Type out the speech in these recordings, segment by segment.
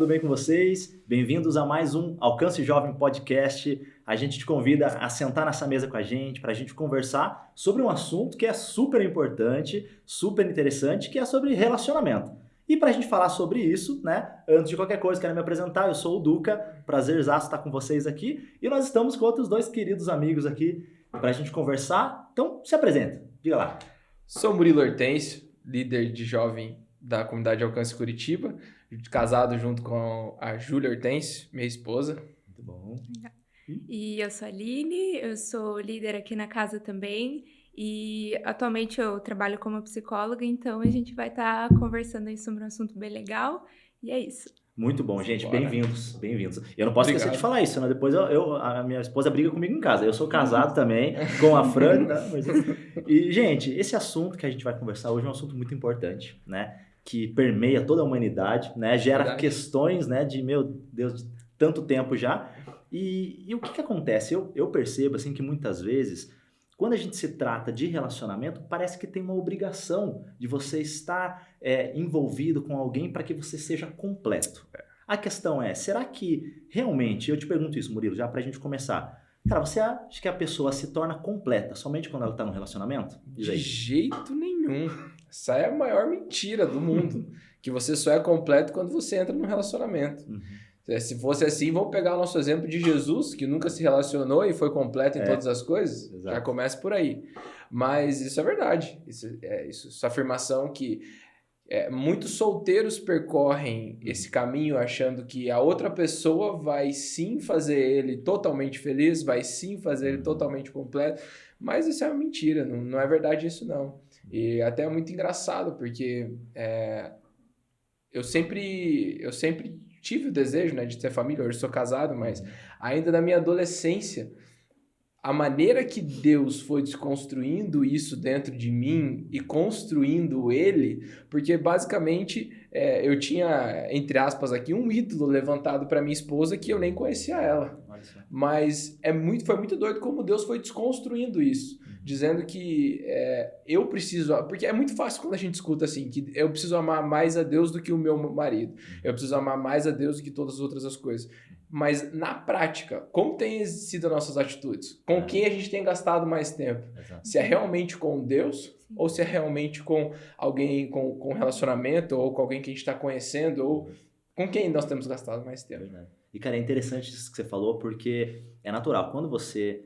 bem com vocês? Bem-vindos a mais um Alcance Jovem Podcast. A gente te convida a sentar nessa mesa com a gente para a gente conversar sobre um assunto que é super importante, super interessante, que é sobre relacionamento. E para a gente falar sobre isso, né, antes de qualquer coisa, quero me apresentar, eu sou o Duca, prazerzaço estar com vocês aqui, e nós estamos com outros dois queridos amigos aqui para a gente conversar. Então, se apresenta, diga lá. Sou Murilo Hortêncio, líder de jovem da comunidade Alcance Curitiba, casado junto com a Júlia Hortêncio, minha esposa. Muito bom. E eu sou a Aline, eu sou líder aqui na casa também e atualmente eu trabalho como psicóloga, então a gente vai estar conversando aí sobre um assunto bem legal e é isso. Muito bom, gente. Bora. Bem-vindos. Eu não posso esquecer de falar isso, né? Depois a minha esposa briga comigo em casa. Eu sou casado também com a Fran. Tá? E, gente, esse assunto que a gente vai conversar hoje é um assunto muito importante, né? Que permeia toda a humanidade, né? Gera questões, né? De, meu Deus, de tanto tempo já. E o que acontece? Eu percebo, assim, que muitas vezes, quando a gente se trata de relacionamento, parece que tem uma obrigação de você estar envolvido com alguém para que você seja completo. A questão é, será que realmente, eu te pergunto isso, Murilo, já para a gente começar, cara, você acha que a pessoa se torna completa somente quando ela está no relacionamento? De jeito nenhum. Essa é a maior mentira do mundo. Que você só é completo quando você entra num relacionamento. Se fosse assim, vamos pegar o nosso exemplo de Jesus, que nunca se relacionou e foi completo em todas as coisas. Exato. Já começa por aí. Mas isso é verdade. Essa afirmação que muitos solteiros percorrem esse caminho achando que a outra pessoa vai sim fazer ele totalmente feliz, vai sim fazer ele totalmente completo. Mas isso é uma mentira, não é verdade isso não. E até é muito engraçado, porque eu sempre tive o desejo, né, de ter família. Hoje sou casado, mas ainda na minha adolescência, a maneira que Deus foi desconstruindo isso dentro de mim e construindo ele, porque basicamente eu tinha, entre aspas aqui, um ídolo levantado para minha esposa que eu nem conhecia ela. Mas foi muito doido como Deus foi desconstruindo isso, dizendo que eu preciso... Porque é muito fácil quando a gente escuta assim, que eu preciso amar mais a Deus do que o meu marido, eu preciso amar mais a Deus do que todas as outras coisas. Mas na prática, como tem sido as nossas atitudes? Com quem a gente tem gastado mais tempo? Exato. Se é realmente com Deus ou se é realmente com alguém com relacionamento ou com alguém que a gente está conhecendo ou com quem nós temos gastado mais tempo? E, cara, é interessante isso que você falou porque é natural. Quando você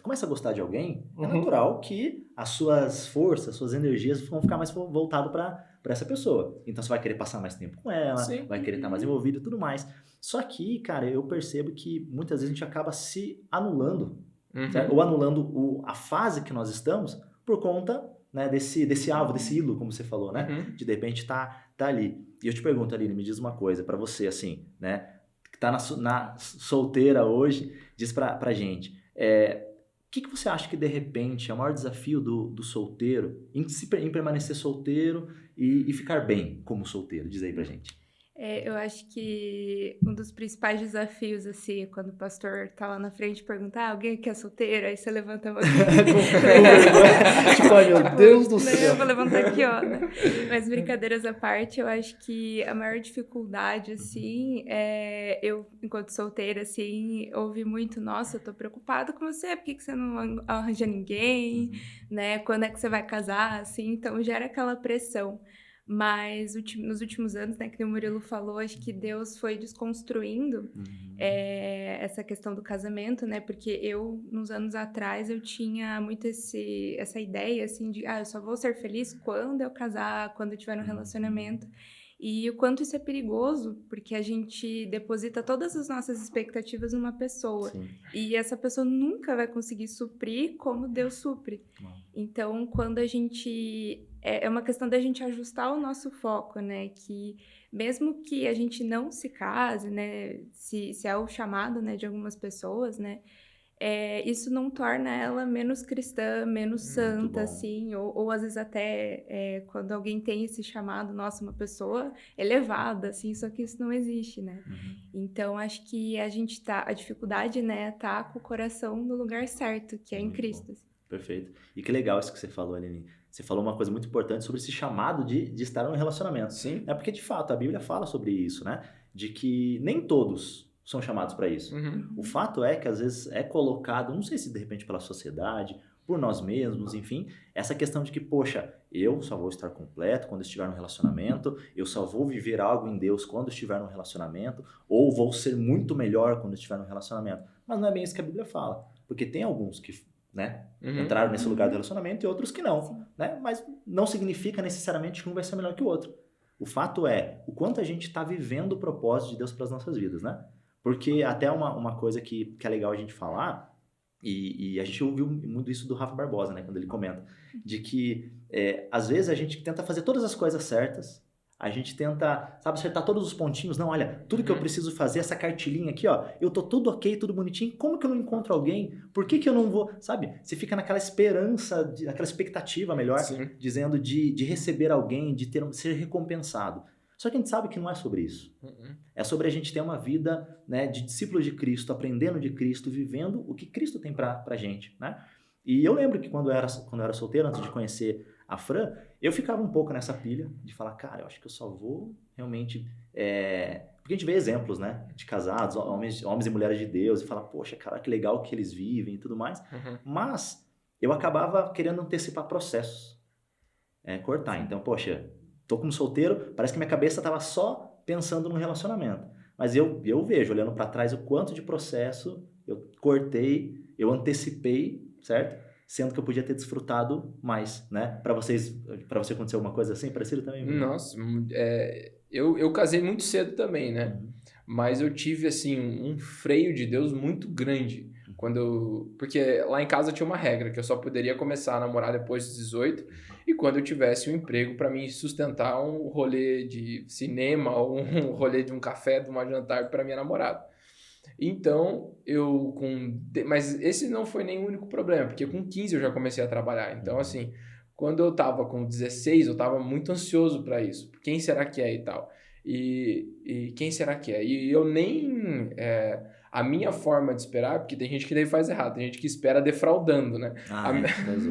começa a gostar de alguém, é natural que as suas forças, as suas energias vão ficar mais voltado para essa pessoa. Então, você vai querer passar mais tempo com ela, Sim. vai querer estar mais envolvido e tudo mais. Só que, cara, eu percebo que muitas vezes a gente acaba se anulando, certo? Ou anulando a fase que nós estamos por conta, né, desse alvo, desse ídolo, como você falou, né? De repente tá ali. E eu te pergunto, Aline, me diz uma coisa pra você, assim, né? Que tá na solteira hoje, diz pra gente. O que você acha que, de repente, é o maior desafio do solteiro em permanecer solteiro e ficar bem como solteiro? Diz aí pra gente. Eu acho que um dos principais desafios, assim, quando o pastor tá lá na frente e pergunta, alguém aqui é solteiro? Aí você levanta a mão. Tipo, ai, meu Deus do céu. Eu vou levantar aqui, ó, né? Mas brincadeiras à parte, eu acho que a maior dificuldade, assim, eu, enquanto solteira, assim, ouvi muito, nossa, eu tô preocupada com você, por que você não arranja ninguém, né? Quando é que você vai casar, assim? Então, gera aquela pressão. Mas nos últimos anos, né, que o Murilo falou, acho que Deus foi desconstruindo essa questão do casamento, né, porque nos anos atrás, eu tinha muito essa ideia, assim, de, eu só vou ser feliz quando eu casar, quando eu tiver no relacionamento. E o quanto isso é perigoso, porque a gente deposita todas as nossas expectativas numa pessoa. Sim. E essa pessoa nunca vai conseguir suprir como Deus supre. Então, quando a gente... É uma questão da gente ajustar o nosso foco, né? Que mesmo que a gente não se case, né? Se é o chamado, né, de algumas pessoas, né? Isso não torna ela menos cristã, menos santa, assim, ou às vezes até quando alguém tem esse chamado, nossa, uma pessoa elevada, assim, só que isso não existe, né? Então, acho que a dificuldade, né, tá com o coração no lugar certo, que é em Cristo. Assim. Perfeito. E que legal isso que você falou, Aline. Você falou uma coisa muito importante sobre esse chamado de estar num relacionamento. Sim. Porque, de fato, a Bíblia fala sobre isso, né? de que nem todos são chamados para isso. O fato é que às vezes é colocado, não sei se de repente pela sociedade, por nós mesmos, enfim, essa questão de que, poxa, eu só vou estar completo quando estiver no relacionamento, eu só vou viver algo em Deus quando estiver no relacionamento, ou vou ser muito melhor quando estiver no relacionamento. Mas não é bem isso que a Bíblia fala, porque tem alguns que, né, entraram nesse lugar do relacionamento e outros que não, né? Mas não significa necessariamente que um vai ser melhor que o outro. O fato é o quanto a gente está vivendo o propósito de Deus para as nossas vidas, né? Porque até uma coisa que é legal a gente falar, e a gente ouviu muito isso do Rafa Barbosa, né? Quando ele comenta, de que às vezes a gente tenta fazer todas as coisas certas, a gente tenta, sabe, acertar todos os pontinhos. Não, olha, tudo que eu preciso fazer, essa cartilinha aqui, ó, eu tô tudo ok, tudo bonitinho, como que eu não encontro alguém? Por que eu não vou, sabe? Você fica naquela esperança, naquela expectativa, melhor, dizendo de receber alguém, de ser recompensado. Só que a gente sabe que não é sobre isso. É sobre a gente ter uma vida, né, de discípulo de Cristo, aprendendo de Cristo, vivendo o que Cristo tem pra gente, né? E eu lembro que quando eu era solteiro, antes de conhecer a Fran, eu ficava um pouco nessa pilha de falar, cara, eu acho que eu só vou realmente... Porque a gente vê exemplos, né, de casados, homens e mulheres de Deus, e fala, poxa, cara, que legal que eles vivem e tudo mais. Mas eu acabava querendo antecipar processos, cortar. Então, poxa, tô como solteiro, parece que minha cabeça estava só pensando no relacionamento. Mas eu vejo, olhando para trás, o quanto de processo eu cortei, eu antecipei, certo? Sendo que eu podia ter desfrutado mais, né? Para você acontecer alguma coisa assim, parecido também? Nossa, eu casei muito cedo também, né? Mas eu tive, assim, um freio de Deus muito grande. Porque lá em casa tinha uma regra, que eu só poderia começar a namorar depois dos 18 e quando eu tivesse um emprego para me sustentar um rolê de cinema ou um rolê de um café, de uma jantar para minha namorada. Então, mas esse não foi nem o único problema, porque com 15 eu já comecei a trabalhar. Então, assim, quando eu tava com 16, eu tava muito ansioso para isso. Quem será que é e tal? E quem será que é? E eu nem... a minha forma de esperar, porque tem gente que daí faz errado, tem gente que espera defraudando, né?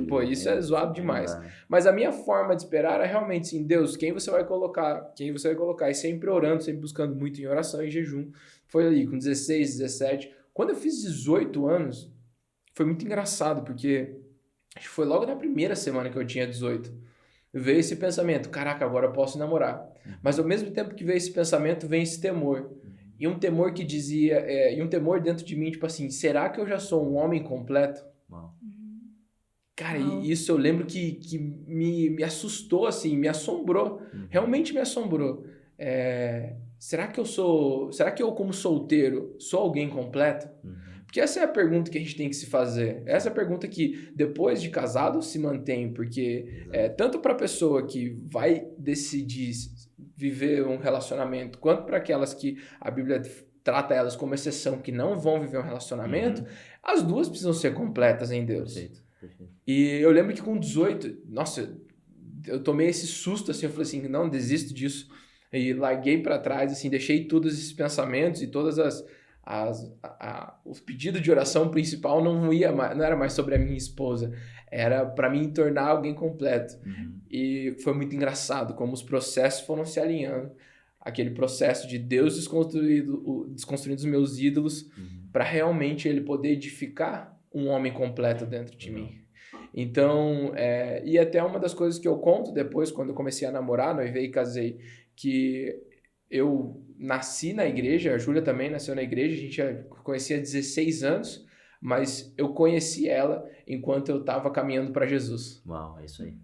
Pô, isso é zoado demais. Mas a minha forma de esperar era realmente assim, Deus, quem você vai colocar? E sempre orando, sempre buscando muito em oração e jejum. Foi ali, com 16, 17. Quando eu fiz 18 anos, foi muito engraçado, porque acho que foi logo na primeira semana que eu tinha 18. Veio esse pensamento, caraca, agora eu posso namorar. Mas ao mesmo tempo que veio esse pensamento, vem esse temor. E um temor que dizia, e um temor dentro de mim, tipo assim, será que eu já sou um homem completo? Cara, isso eu lembro que me assustou, assim, me assombrou. Realmente me assombrou. Será que eu como solteiro sou alguém completo? Porque essa é a pergunta que a gente tem que se fazer. Essa é a pergunta que depois de casado se mantém, porque tanto para a pessoa que vai decidir viver um relacionamento, quanto para aquelas que a Bíblia trata elas como exceção, que não vão viver um relacionamento, as duas precisam ser completas em Deus. Perfeito. E eu lembro que com 18, nossa, eu tomei esse susto, assim, eu falei assim, não, desisto disso. E larguei para trás, assim, deixei todos esses pensamentos e todas os pedidos de oração principal não era mais sobre a minha esposa, era para mim tornar alguém completo. E foi muito engraçado como os processos foram se alinhando, aquele processo de Deus desconstruindo os meus ídolos para realmente ele poder edificar um homem completo dentro de mim. Então, e até uma das coisas que eu conto depois, quando eu comecei a namorar, noivei e casei, que eu nasci na igreja, a Júlia também nasceu na igreja, a gente já conhecia há 16 anos, mas eu conheci ela enquanto eu estava caminhando para Jesus. Uau, é isso aí.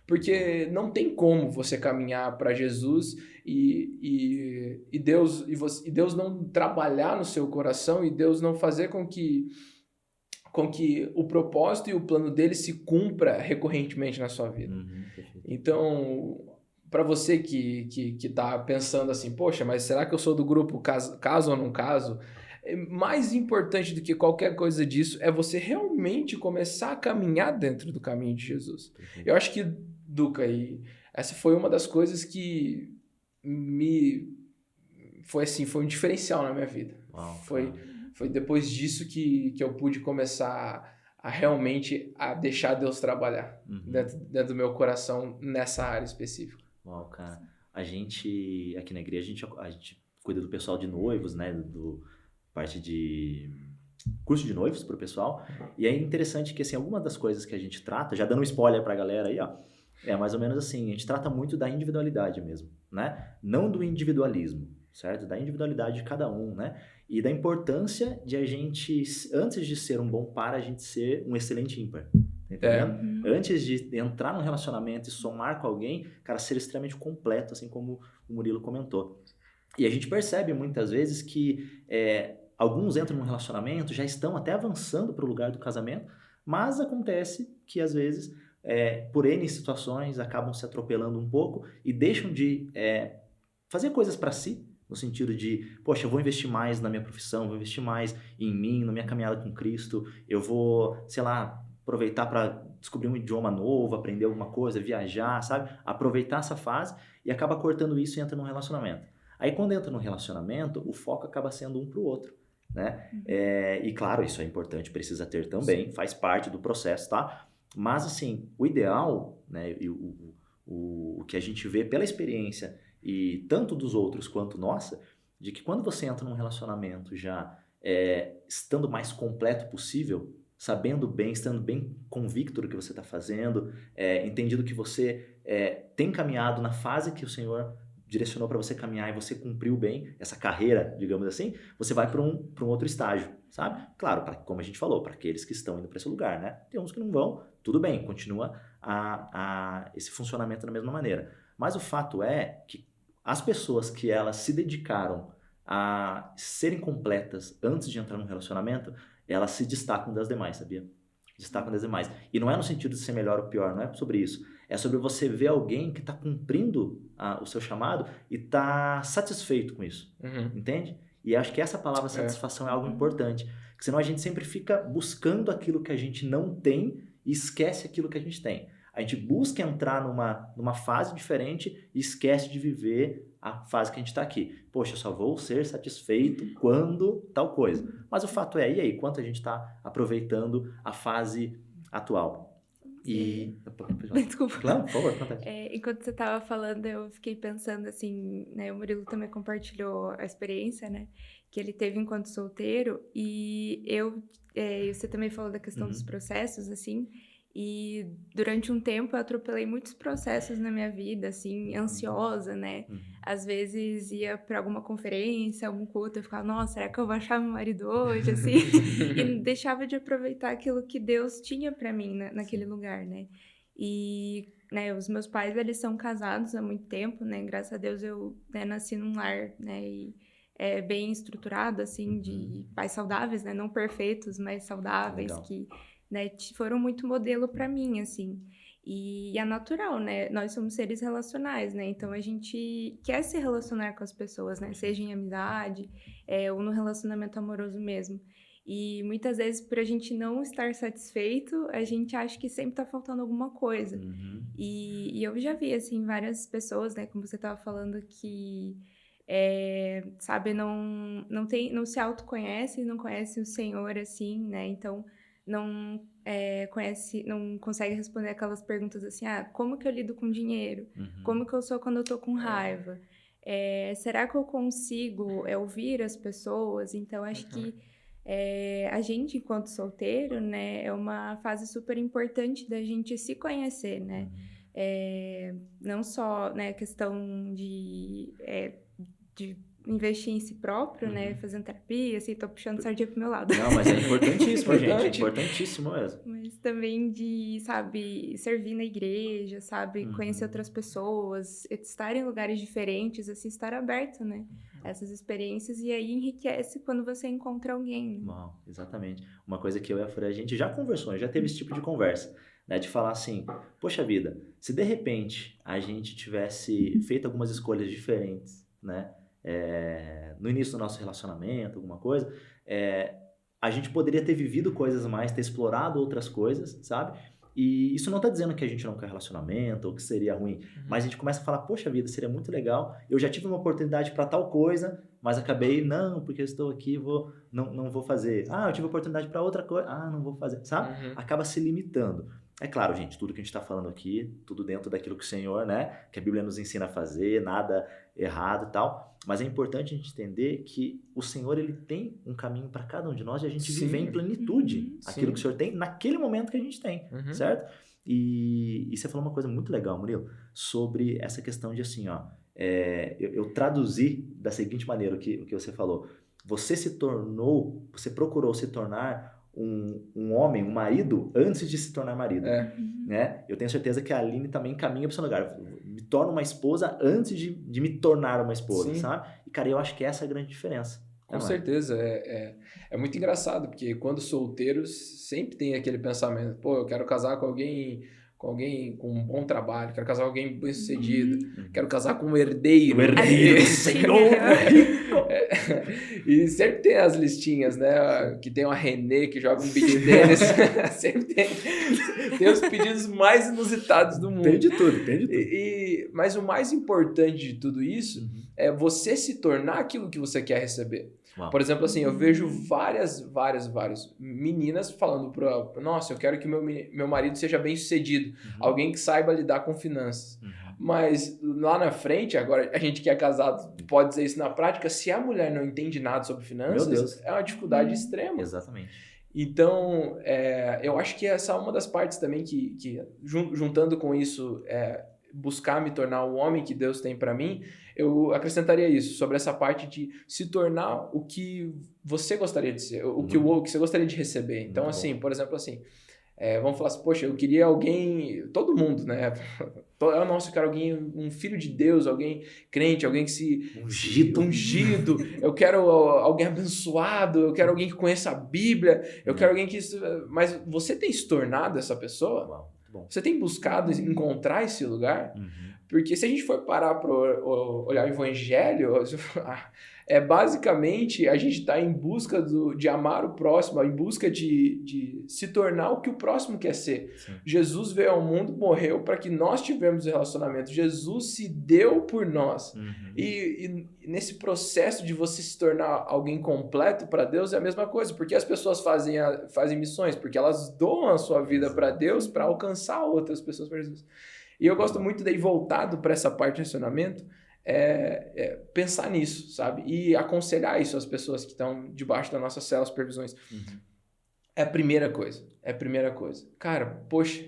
Porque não tem como você caminhar para Jesus e Deus não trabalhar no seu coração e Deus não fazer com que o propósito e o plano dele se cumpra recorrentemente na sua vida. Então, para você que tá pensando assim, poxa, mas será que eu sou do grupo caso ou não caso? Mais importante do que qualquer coisa disso é você realmente começar a caminhar dentro do caminho de Jesus. Eu acho que, Duca, essa foi uma das coisas que foi um diferencial na minha vida. Foi depois disso que eu pude começar a realmente deixar Deus trabalhar dentro do meu coração nessa área específica. Uau, cara. A gente, aqui na igreja, a gente cuida do pessoal de noivos, né? Parte de curso de noivos pro pessoal. E é interessante que, assim, algumas das coisas que a gente trata, já dando um spoiler pra galera aí, ó, é mais ou menos assim, a gente trata muito da individualidade mesmo, né? Não do individualismo, certo? Da individualidade de cada um, né? E da importância de a gente, antes de ser um bom par, a gente ser um excelente ímpar. Tá entendendo? Antes de entrar num relacionamento e somar com alguém, cara, ser extremamente completo, assim como o Murilo comentou. E a gente percebe muitas vezes que alguns entram num relacionamento, já estão até avançando para o lugar do casamento, mas acontece que às vezes, por N situações, acabam se atropelando um pouco e deixam de fazer coisas para si, no sentido de, poxa, eu vou investir mais na minha profissão, vou investir mais em mim, na minha caminhada com Cristo, eu vou, sei lá, aproveitar para descobrir um idioma novo, aprender alguma coisa, viajar, sabe? Aproveitar essa fase e acaba cortando isso e entra num relacionamento. Aí quando entra num relacionamento, o foco acaba sendo um pro outro, né? E claro, isso é importante, precisa ter também, faz parte do processo, tá? Mas assim, o ideal, né, e o que a gente vê pela experiência e tanto dos outros quanto nossa, de que quando você entra num relacionamento já estando mais completo possível, sabendo bem, estando bem convicto do que você está fazendo, entendido que você tem caminhado na fase que o Senhor direcionou para você caminhar e você cumpriu bem essa carreira, digamos assim, você vai para um outro estágio, sabe? Claro, como a gente falou, para aqueles que estão indo para esse lugar, né? Tem uns que não vão, tudo bem, continua esse funcionamento da mesma maneira. Mas o fato é que as pessoas que elas se dedicaram a serem completas antes de entrar num relacionamento, elas se destacam das demais, sabia? Destacam das demais. E não é no sentido de ser melhor ou pior, não é sobre isso. É sobre você ver alguém que está cumprindo o seu chamado e está satisfeito com isso. Entende? E acho que essa palavra satisfação é algo importante. Porque senão a gente sempre fica buscando aquilo que a gente não tem e esquece aquilo que a gente tem. A gente busca entrar numa fase diferente e esquece de viver a fase que a gente está aqui. Poxa, eu só vou ser satisfeito quando tal coisa. Mas o fato é, e aí, quanto a gente está aproveitando a fase atual? Desculpa. Claro, por favor, acontece. Enquanto você estava falando, eu fiquei pensando assim, né? O Murilo também compartilhou a experiência, né? Que ele teve enquanto solteiro. E você também falou da questão dos processos, assim. E durante um tempo eu atropelei muitos processos na minha vida, assim, ansiosa, né? Às vezes ia para alguma conferência, algum culto, eu ficava, nossa, será que eu vou achar meu marido hoje, assim? E deixava de aproveitar aquilo que Deus tinha para mim naquele lugar, né? E, né, os meus pais, eles são casados há muito tempo, né? Graças a Deus eu nasci num lar, né? E bem estruturado, assim, de pais saudáveis, né? Não perfeitos, mas saudáveis, Legal. que... né, foram muito modelo para mim, assim. E é natural, né? Nós somos seres relacionais, né? Então, a gente quer se relacionar com as pessoas, né? Seja em amizade, ou no relacionamento amoroso mesmo. E muitas vezes, por a gente não estar satisfeito, a gente acha que sempre tá faltando alguma coisa. E eu já vi, assim, várias pessoas, né? Como você tava falando, que... sabe, não se autoconhece, não conhece o Senhor, assim, né? Então... não consegue responder aquelas perguntas assim, como que eu lido com dinheiro? Como que eu sou quando eu tô com raiva? Será que eu consigo ouvir as pessoas? Então, acho que a gente, enquanto solteiro, né, é uma fase super importante da gente se conhecer, né? Não só, né, questão de investir em si próprio, né? Fazendo terapia, assim, tô puxando sardinha pro meu lado. Não, mas é importantíssimo, gente. É importantíssimo mesmo. Mas também de, sabe, servir na igreja, sabe? Conhecer outras pessoas, estar em lugares diferentes, assim, estar aberto, né? Essas experiências. E aí enriquece quando você encontra alguém. Né? Bom, exatamente. Uma coisa que eu e a Fran, a gente já conversou, já teve esse tipo de conversa, né? De falar assim, poxa vida, se de repente a gente tivesse feito algumas escolhas diferentes, né? No início do nosso relacionamento, alguma coisa, a gente poderia ter vivido coisas mais, ter explorado outras coisas, sabe? E isso não está dizendo que a gente não quer relacionamento ou que seria ruim, mas a gente começa a falar, poxa vida, seria muito legal, eu já tive uma oportunidade para tal coisa, mas acabei, não, porque eu estou aqui, não vou fazer. Eu tive oportunidade para outra coisa, não vou fazer, sabe? Acaba se limitando. É claro, gente, tudo que a gente está falando aqui, tudo dentro daquilo que o Senhor, né, que a Bíblia nos ensina a fazer, nada errado e tal. Mas é importante a gente entender que o Senhor, ele tem um caminho para cada um de nós e a gente Sim. viver em plenitude aquilo Sim. que o Senhor tem naquele momento que a gente tem, certo? E você falou uma coisa muito legal, Murilo, sobre essa questão de assim, ó, eu traduzi da seguinte maneira o que você falou. Você procurou se tornar um homem, um marido, antes de se tornar marido. Né? Eu tenho certeza que a Aline também caminha para o seu lugar. Me torno uma esposa antes de me tornar uma esposa, Sim. sabe? E, cara, eu acho que essa é a grande diferença. Com certeza. É muito engraçado, porque quando solteiros sempre tem aquele pensamento, pô, eu quero casar com alguém com um bom trabalho, quero casar com alguém bem-sucedido, quero casar com um herdeiro. O herdeiro do Senhor! E sempre tem as listinhas, né? Que tem uma Renê que joga um beach tênis. Sempre tem os pedidos mais inusitados do mundo. Tem de tudo, tem de tudo. Mas o mais importante de tudo isso é você se tornar aquilo que você quer receber. Uau. Por exemplo, assim, eu vejo várias meninas falando nossa, eu quero que meu marido seja bem sucedido, alguém que saiba lidar com finanças. Mas lá na frente, agora a gente que é casado pode dizer isso na prática, se a mulher não entende nada sobre finanças, é uma dificuldade extrema. Exatamente. Então, eu acho que essa é uma das partes também que juntando com isso, buscar me tornar o homem que Deus tem para mim, eu acrescentaria isso, sobre essa parte de se tornar o que você gostaria de ser, o que você gostaria de receber. Então, assim, por exemplo, assim, vamos falar assim, poxa, eu queria alguém, todo mundo, né? Nossa, eu quero alguém, um filho de Deus, alguém crente, alguém que se... Ungido. Eu quero alguém abençoado, eu quero alguém que conheça a Bíblia, eu quero alguém que... Mas você tem se tornado essa pessoa? Uau, muito bom. Você tem buscado encontrar esse lugar? Porque se a gente for parar para olhar o evangelho, basicamente a gente está em busca de amar o próximo, em busca de se tornar o que o próximo quer ser. Sim. Jesus veio ao mundo, morreu para que nós tivéssemos relacionamento. Jesus se deu por nós. E nesse processo de você se tornar alguém completo para Deus é a mesma coisa. Porque as pessoas fazem missões? Porque elas doam a sua vida para Deus para alcançar outras pessoas para Jesus. E eu gosto muito daí, voltado para essa parte de relacionamento, pensar nisso, sabe? E aconselhar isso às pessoas que estão debaixo das nossas células, supervisões. É a primeira coisa. Cara, poxa,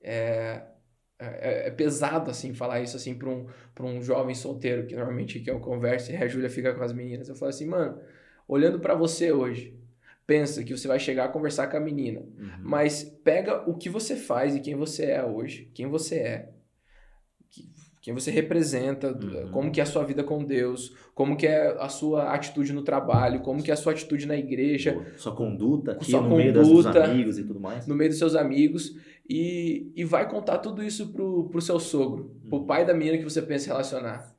é pesado, assim, falar isso, assim, para um jovem solteiro, que normalmente que eu converso e a Júlia fica com as meninas. Eu falo assim, mano, olhando para você hoje, pensa que você vai chegar a conversar com a menina, mas pega o que você faz e quem você é hoje, quem você representa, como que é a sua vida com Deus, como que é a sua atitude no trabalho, como que é a sua atitude na igreja. Sua conduta aqui sua meio dos amigos e tudo mais. No meio dos seus amigos. E vai contar tudo isso pro seu sogro, pro pai da menina que você pensa em relacionar.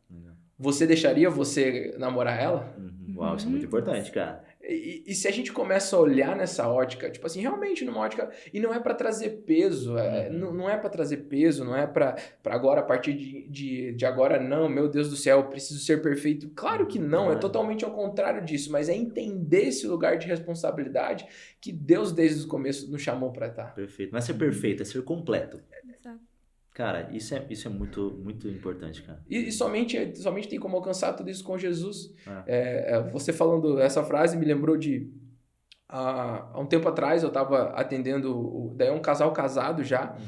Você deixaria você namorar ela? Uau, isso é muito importante, cara. E se a gente começa a olhar nessa ótica, tipo assim, realmente numa ótica, e não é para trazer peso, não é para trazer peso, não é para agora, a partir de agora, não, meu Deus do céu, eu preciso ser perfeito. Claro que não, é totalmente ao contrário disso, mas é entender esse lugar de responsabilidade que Deus desde o começo nos chamou para estar. Perfeito, não é ser perfeito, é ser completo. Exato. Cara, isso é muito, muito importante, cara. E somente tem como alcançar tudo isso com Jesus. Você falando essa frase me lembrou de... Há um tempo atrás eu estava atendendo... Daí um casal casado já.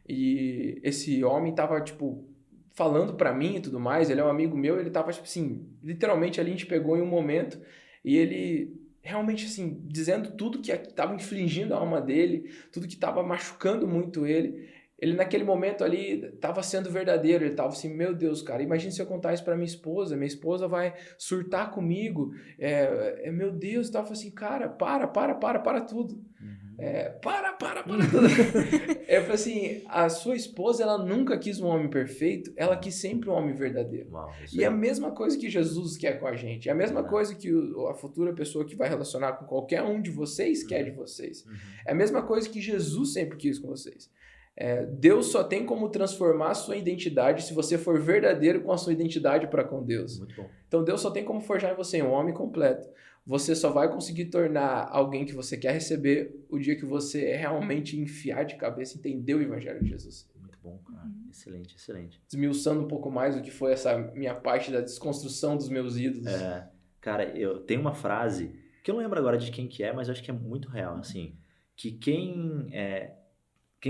E esse homem estava, tipo, falando pra mim e tudo mais. Ele é um amigo meu. Ele estava, tipo assim... Literalmente ali a gente pegou em um momento. E ele... realmente, assim, dizendo tudo que estava infligindo a alma dele. Tudo que estava machucando muito ele. Ele, naquele momento ali, estava sendo verdadeiro. Ele estava assim, meu Deus, cara, imagina se eu contar isso para minha esposa vai surtar comigo. Meu Deus, eu estava assim, cara, para tudo. Para tudo. Eu falei assim, a sua esposa, ela nunca quis um homem perfeito, ela quis sempre um homem verdadeiro. Uau, E é a mesma coisa que Jesus quer com a gente. É a mesma coisa que a futura pessoa que vai relacionar com qualquer um de vocês quer de vocês. É a mesma coisa que Jesus sempre quis com vocês. Deus só tem como transformar a sua identidade se você for verdadeiro com a sua identidade para com Deus. Muito bom. Então Deus só tem como forjar em você um homem completo, você só vai conseguir tornar alguém que você quer receber o dia que você realmente enfiar de cabeça e entender o Evangelho de Jesus. Muito bom, cara. Excelente, excelente. Desmiuçando um pouco mais o que foi essa minha parte da desconstrução dos meus ídolos. Cara, eu tenho uma frase, que eu não lembro agora de quem que é, mas eu acho que é muito real, assim, que quem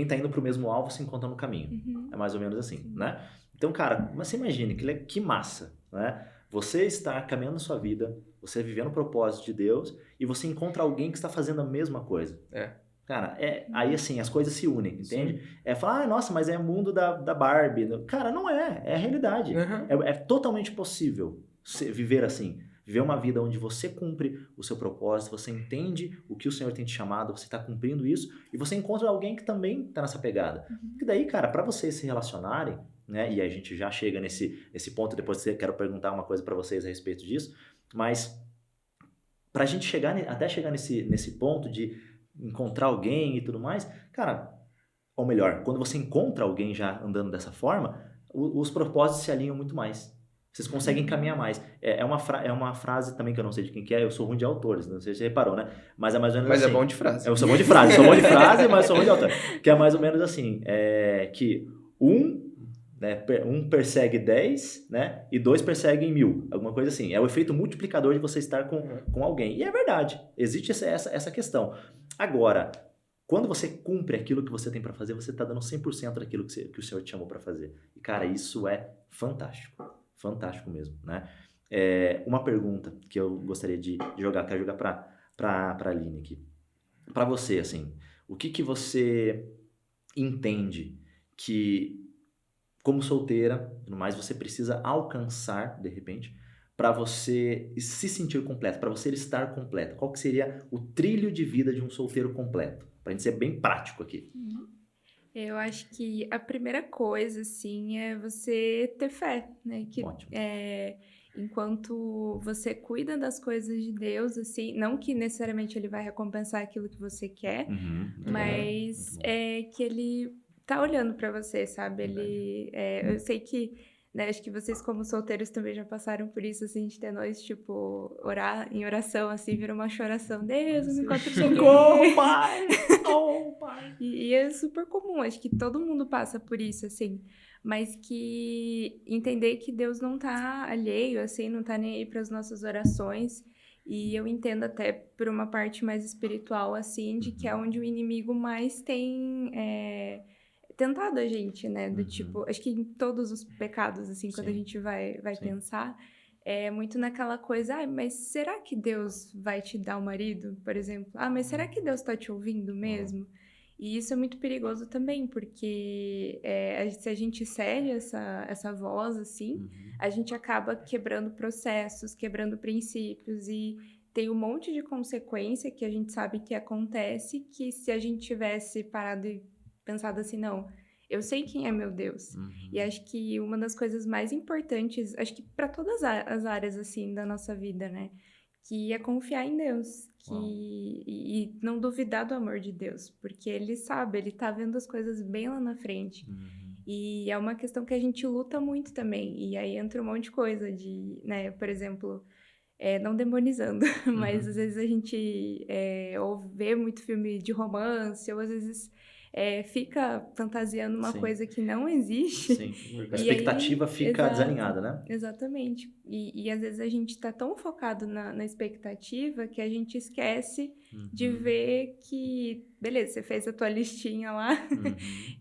tá indo pro mesmo alvo se encontra no caminho. É mais ou menos assim, né? Então, cara, mas você imagine, que massa, né? Você está caminhando a sua vida, você vivendo o propósito de Deus, e você encontra alguém que está fazendo a mesma coisa. Cara, aí assim, as coisas se unem, entende? Sim. Falar, nossa, mas é o mundo da Barbie. Cara, não é a realidade. É totalmente possível viver assim. Viver uma vida onde você cumpre o seu propósito, você entende o que o Senhor tem te chamado, você está cumprindo isso, e você encontra alguém que também está nessa pegada. E daí, cara, para vocês se relacionarem, né, e a gente já chega nesse ponto, depois eu quero perguntar uma coisa para vocês a respeito disso, mas pra gente até chegar nesse ponto de encontrar alguém e tudo mais, cara, ou melhor, quando você encontra alguém já andando dessa forma, os propósitos se alinham muito mais. Vocês conseguem caminhar mais. É uma frase também que eu não sei de quem que é, eu sou ruim de autores, não sei se você reparou, né? Mas é mais ou menos assim. Mas é bom de frase. Eu sou bom de frase, mas sou ruim de autor. Que é mais ou menos assim, que um persegue 10, né? E 2 perseguem 1000. Alguma coisa assim. É o efeito multiplicador de você estar com alguém. E é verdade. Existe essa questão. Agora, quando você cumpre aquilo que você tem para fazer, você está dando 100% daquilo que o Senhor te chamou para fazer. E, cara, isso é fantástico. Fantástico mesmo, né? Uma pergunta que eu gostaria de jogar, quero jogar para a Aline aqui. Para você, assim, o que você entende que, como solteira, no mais, você precisa alcançar, de repente, para você se sentir completo, para você estar completo? Qual que seria o trilho de vida de um solteiro completo? Para a gente ser bem prático aqui. Eu acho que a primeira coisa, assim, é você ter fé, né? Ótimo. Enquanto você cuida das coisas de Deus, assim, não que necessariamente Ele vai recompensar aquilo que você quer, mas que Ele tá olhando pra você, sabe? Eu sei que, né, acho que vocês como solteiros também já passaram por isso, assim, de ter nós, tipo, orar em oração, assim, vira uma choração. Deus, não me encontro Socorro, pai! Oh, pai! E é super comum, acho que todo mundo passa por isso, assim. Mas que entender que Deus não tá alheio, assim, não tá nem aí para as nossas orações. E eu entendo até por uma parte mais espiritual, assim, de que é onde o inimigo mais tem tentado a gente, né? Do tipo, acho que em todos os pecados, assim, quando a gente vai pensar, é muito naquela coisa, mas será que Deus vai te dar um marido, por exemplo? Mas será que Deus tá te ouvindo mesmo? E isso é muito perigoso também, porque se a gente cede essa voz, assim, a gente acaba quebrando processos, quebrando princípios, e tem um monte de consequência que a gente sabe que acontece, que se a gente tivesse parado e pensado assim, não, eu sei quem é meu Deus. E acho que uma das coisas mais importantes, acho que para todas as áreas, assim, da nossa vida, né? Que é confiar em Deus. E não duvidar do amor de Deus. Porque Ele sabe, Ele tá vendo as coisas bem lá na frente. E é uma questão que a gente luta muito também. E aí entra um monte de coisa de, né? Por exemplo, não demonizando, mas às vezes a gente vê muito filme de romance, ou às vezes fica fantasiando uma coisa que não existe. Sim, a expectativa fica desalinhada, né? Exatamente. E às vezes a gente tá tão focado na expectativa que a gente esquece de ver que, beleza, você fez a tua listinha lá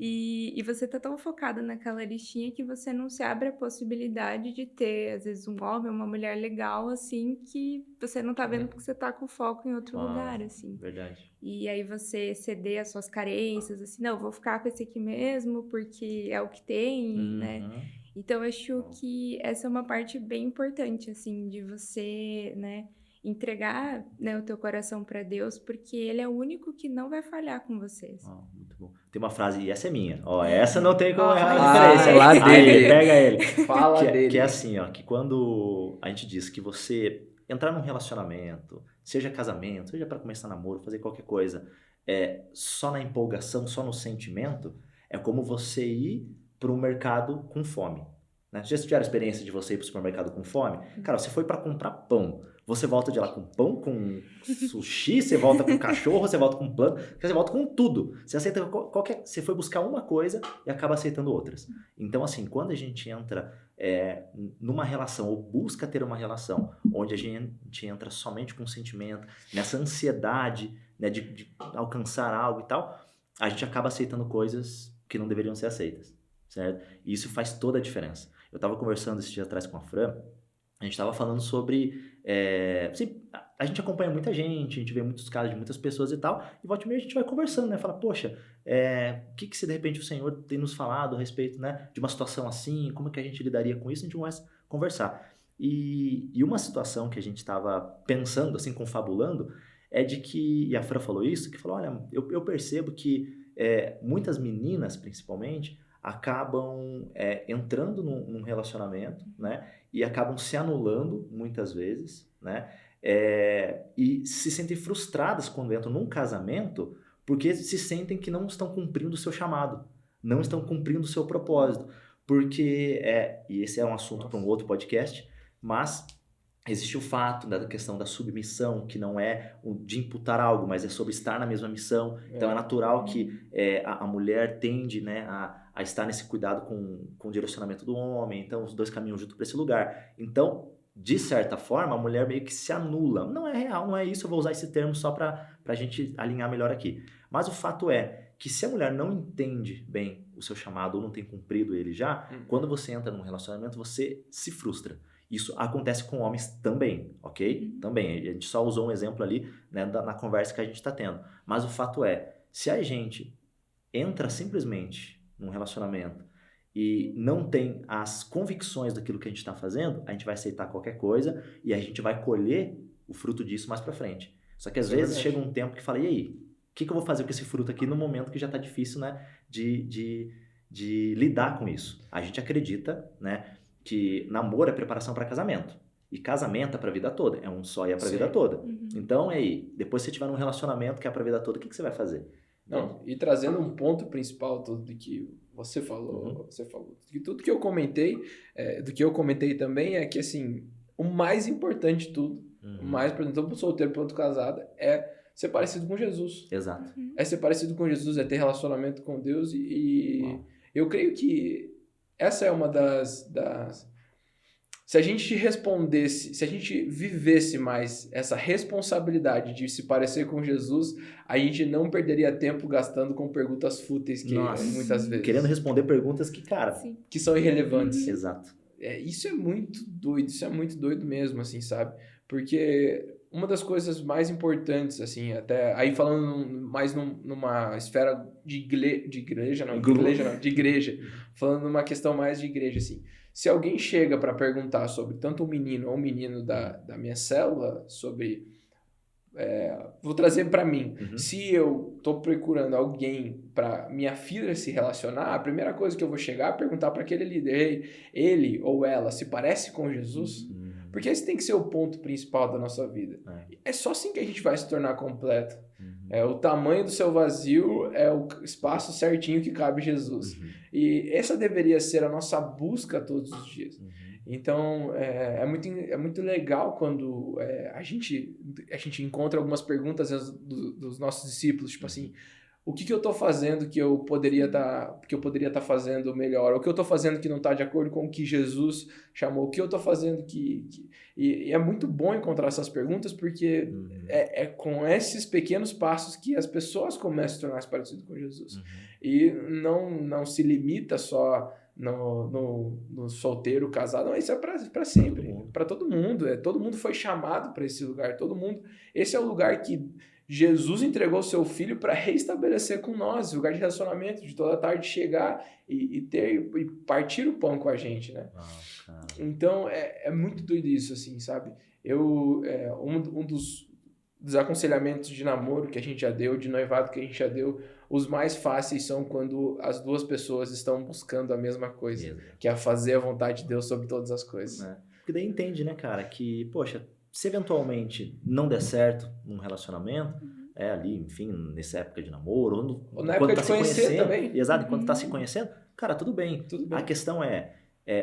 e você tá tão focado naquela listinha que você não se abre a possibilidade de ter, às vezes, um homem, uma mulher legal, assim, que você não tá vendo porque você tá com foco em outro lugar, assim. Verdade. E aí você ceder às suas carências, assim, não, vou ficar com esse aqui mesmo porque é o que tem, né? Então, eu acho que essa é uma parte bem importante, assim, de você, né, entregar, né, o teu coração para Deus, porque Ele é o único que não vai falhar com vocês. Muito bom. Tem uma frase, e essa é minha. Essa não tem como errar a diferença. Lá dele. Pega ele. Fala dele. Que é assim, que quando a gente diz que você entrar num relacionamento, seja casamento, seja para começar namoro, fazer qualquer coisa, só na empolgação, só no sentimento, é como você ir para um mercado com fome. Né? Já tiveram a experiência de você ir para o supermercado com fome? Cara, você foi para comprar pão. Você volta de lá com pão, com sushi, você volta com cachorro, você volta com planta, você volta com tudo. Você aceita você foi buscar uma coisa e acaba aceitando outras. Então, assim, quando a gente entra numa relação, ou busca ter uma relação, onde a gente entra somente com sentimento, nessa ansiedade, né, de alcançar algo e tal, a gente acaba aceitando coisas que não deveriam ser aceitas, certo? E isso faz toda a diferença. Eu estava conversando esses dias atrás com a Fran, a gente estava falando sobre... a gente acompanha muita gente, a gente vê muitos casos de muitas pessoas e tal, e volta e meia a gente vai conversando, né? Fala, poxa, o que se de repente o Senhor tem nos falado a respeito, né, de uma situação assim, como é que a gente lidaria com isso? A gente começa a conversar. E uma situação que a gente estava pensando, assim, confabulando, é de que, e a Fran falou isso, que falou, olha, eu percebo que muitas meninas, principalmente, acabam entrando num relacionamento, né? E acabam se anulando muitas vezes, né? E se sentem frustradas quando entram num casamento porque se sentem que não estão cumprindo o seu chamado, não estão cumprindo o seu propósito. Porque, e esse é um assunto para um outro podcast, mas existe o fato da questão da submissão, que não é de imputar algo, mas é sobre estar na mesma missão. Então é natural que a mulher tende, né, a estar nesse cuidado com o direcionamento do homem, então os dois caminham junto para esse lugar. Então, de certa forma, a mulher meio que se anula. Não é real, não é isso, eu vou usar esse termo só para a gente alinhar melhor aqui. Mas o fato é que se a mulher não entende bem o seu chamado ou não tem cumprido ele já, quando você entra num relacionamento, você se frustra. Isso acontece com homens também, ok? Também. A gente só usou um exemplo ali, né, na conversa que a gente está tendo. Mas o fato é, se a gente entra simplesmente num relacionamento e não tem as convicções daquilo que a gente está fazendo, a gente vai aceitar qualquer coisa e a gente vai colher o fruto disso mais para frente. Só que às vezes chega um tempo que fala, e aí, o que eu vou fazer com esse fruto aqui no momento que já está difícil, né, de lidar com isso? A gente acredita, né, que namoro é preparação para casamento. E casamento é para a vida toda. É um só e é para a vida toda. Então, aí, depois que você tiver num relacionamento que é para a vida toda, o que você vai fazer? Não, e trazendo um ponto principal do que você falou, que tudo que eu comentei, do que eu comentei também é que, assim, o mais importante de tudo, o mais importante, tanto para o solteiro quanto casado, é ser parecido com Jesus. Exato. É ser parecido com Jesus, é ter relacionamento com Deus e eu creio que essa é uma das... Se a gente respondesse, se a gente vivesse mais essa responsabilidade de se parecer com Jesus, a gente não perderia tempo gastando com perguntas fúteis que muitas vezes... Querendo responder perguntas que, cara... Sim. Que são irrelevantes. Exato. Isso é muito doido mesmo, assim, sabe? Porque uma das coisas mais importantes, assim, até aí falando mais numa esfera de igreja, falando numa questão mais de igreja, assim, se alguém chega para perguntar sobre tanto um menino ou um menino da minha célula, sobre, vou trazer para mim, se eu tô procurando alguém para minha filha se relacionar, a primeira coisa que eu vou chegar é perguntar para aquele líder, ele ou ela se parece com Jesus? Porque esse tem que ser o ponto principal da nossa vida. É só assim que a gente vai se tornar completo. O tamanho do seu vazio é o espaço certinho que cabe Jesus. E essa deveria ser a nossa busca todos os dias. Então, é muito legal quando a gente encontra algumas perguntas dos nossos discípulos, tipo assim, o que eu estou fazendo que eu poderia estar fazendo melhor? O que eu estou fazendo que não está de acordo com o que Jesus chamou? O que eu estou fazendo E é muito bom encontrar essas perguntas porque é com esses pequenos passos que as pessoas começam a se tornar mais parecidas com Jesus. E não se limita só no solteiro, casado. Não, isso é para sempre, para todo mundo. Todo mundo foi chamado para esse lugar. Esse é o lugar que Jesus entregou o seu filho para reestabelecer com nós, lugar de relacionamento, de toda tarde chegar e partir o pão com a gente, né? Então, é muito doido isso, assim, sabe? Um dos aconselhamentos de namoro que a gente já deu, de noivado que a gente já deu, os mais fáceis são quando as duas pessoas estão buscando a mesma coisa, que é fazer a vontade de Deus sobre todas as coisas. Porque daí entende, né, cara, que, poxa, se eventualmente não der certo num relacionamento, ali, enfim, nessa época de namoro, ou na época de conhecer também. Exato, enquanto tá se conhecendo, cara, tudo bem. A questão é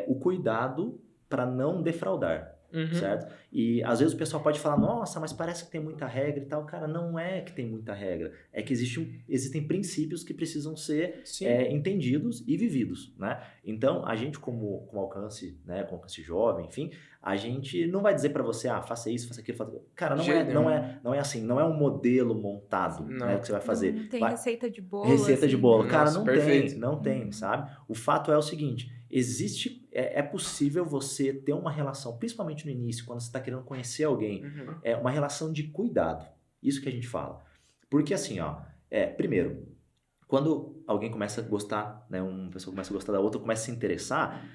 o cuidado para não defraudar. certo? E às vezes o pessoal pode falar, nossa, mas parece que tem muita regra e tal. Cara, não é que tem muita regra. É que existem princípios que precisam ser entendidos e vividos, né? Então, a gente como alcance, né, com alcance jovem, enfim, a gente não vai dizer para você, faça isso, faça aquilo, faça aquilo. Cara, não é assim, não é um modelo montado, né, que você vai fazer. Não tem receita de bolo. Receita de bolo. Cara, Nossa, não perfeito. tem, não tem, sabe? O fato é o seguinte, é possível você ter uma relação, principalmente no início, quando você está querendo conhecer alguém, é uma relação de cuidado. Isso que a gente fala. Porque assim, primeiro, quando alguém começa a gostar, né, uma pessoa começa a gostar da outra, começa a se interessar,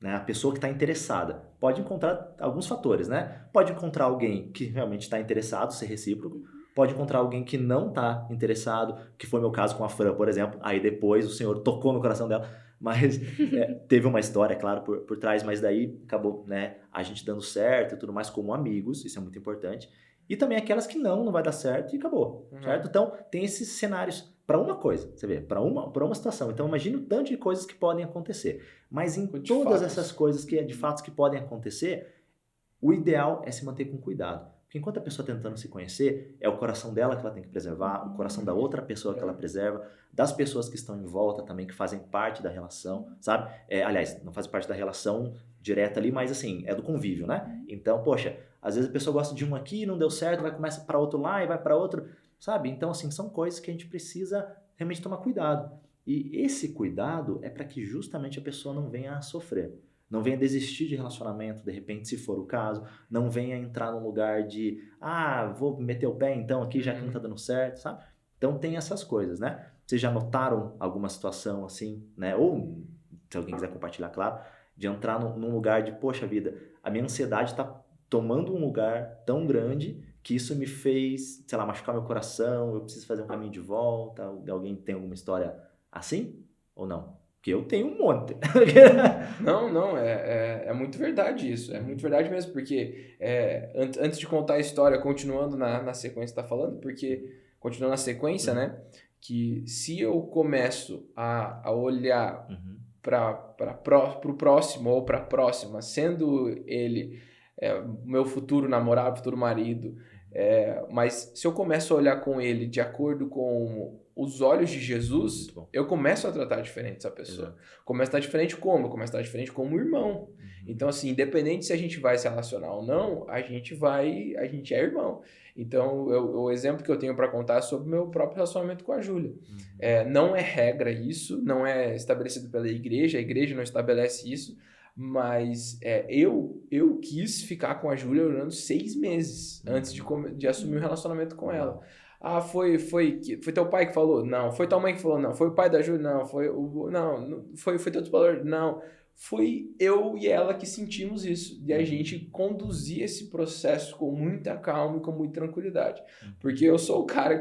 né, a pessoa que está interessada pode encontrar alguns fatores, né? Pode encontrar alguém que realmente está interessado, ser recíproco. Pode encontrar alguém que não está interessado, que foi meu caso com a Fran, por exemplo. Aí depois o Senhor tocou no coração dela, mas teve uma história, claro, por trás, mas daí acabou, né, a gente dando certo e tudo mais como amigos, isso é muito importante. E também aquelas que não vai dar certo e acabou, certo? Então, tem esses cenários para uma coisa, você vê, para uma situação. Então, imagina o tanto de coisas que podem acontecer. Mas em todas essas coisas de fatos que podem acontecer, o ideal é se manter com cuidado. Porque enquanto a pessoa está tentando se conhecer, é o coração dela que ela tem que preservar, o coração da outra pessoa que ela preserva, das pessoas que estão em volta também, que fazem parte da relação, sabe? Aliás, não fazem parte da relação direta ali, mas assim, é do convívio, né? Então, poxa, às vezes a pessoa gosta de um aqui, não deu certo, começa para outro lá e vai para outro, sabe? Então, assim, são coisas que a gente precisa realmente tomar cuidado. E esse cuidado é para que justamente a pessoa não venha a sofrer. Não venha desistir de relacionamento, de repente, se for o caso. Não venha entrar num lugar de, vou meter o pé então aqui, já que não tá dando certo, sabe? Então tem essas coisas, né? Vocês já notaram alguma situação assim, né? Ou, se alguém quiser compartilhar, claro, de entrar num lugar de, poxa vida, a minha ansiedade tá tomando um lugar tão grande que isso me fez, sei lá, machucar meu coração, eu preciso fazer um caminho de volta. Alguém tem alguma história assim? Ou não? Porque eu tenho um monte. Não, é muito verdade isso. É muito verdade mesmo, porque antes de contar a história, continuando na sequência que você está falando, porque, continuando na sequência, né, que se eu começo a olhar para o próximo ou para a próxima, sendo ele meu futuro namorado, futuro marido, mas se eu começo a olhar com ele de acordo com os olhos de Jesus, eu começo a tratar diferente essa pessoa. Começo a tratar diferente como? Eu começo a tratar diferente como irmão. Então, assim, independente se a gente vai se relacionar ou não, a gente é irmão. Então, o exemplo que eu tenho para contar é sobre o meu próprio relacionamento com a Júlia. Não é regra isso, não é estabelecido pela igreja, a igreja não estabelece isso, mas eu quis ficar com a Júlia durante 6 meses antes de assumir um relacionamento com ela. Foi teu pai que falou? Não. Foi tua mãe que falou? Não. Foi o pai da Júlia? Não. Foi teu discipulador? Não. Foi eu e ela que sentimos isso. E a gente conduzir esse processo com muita calma e com muita tranquilidade. Porque eu sou o cara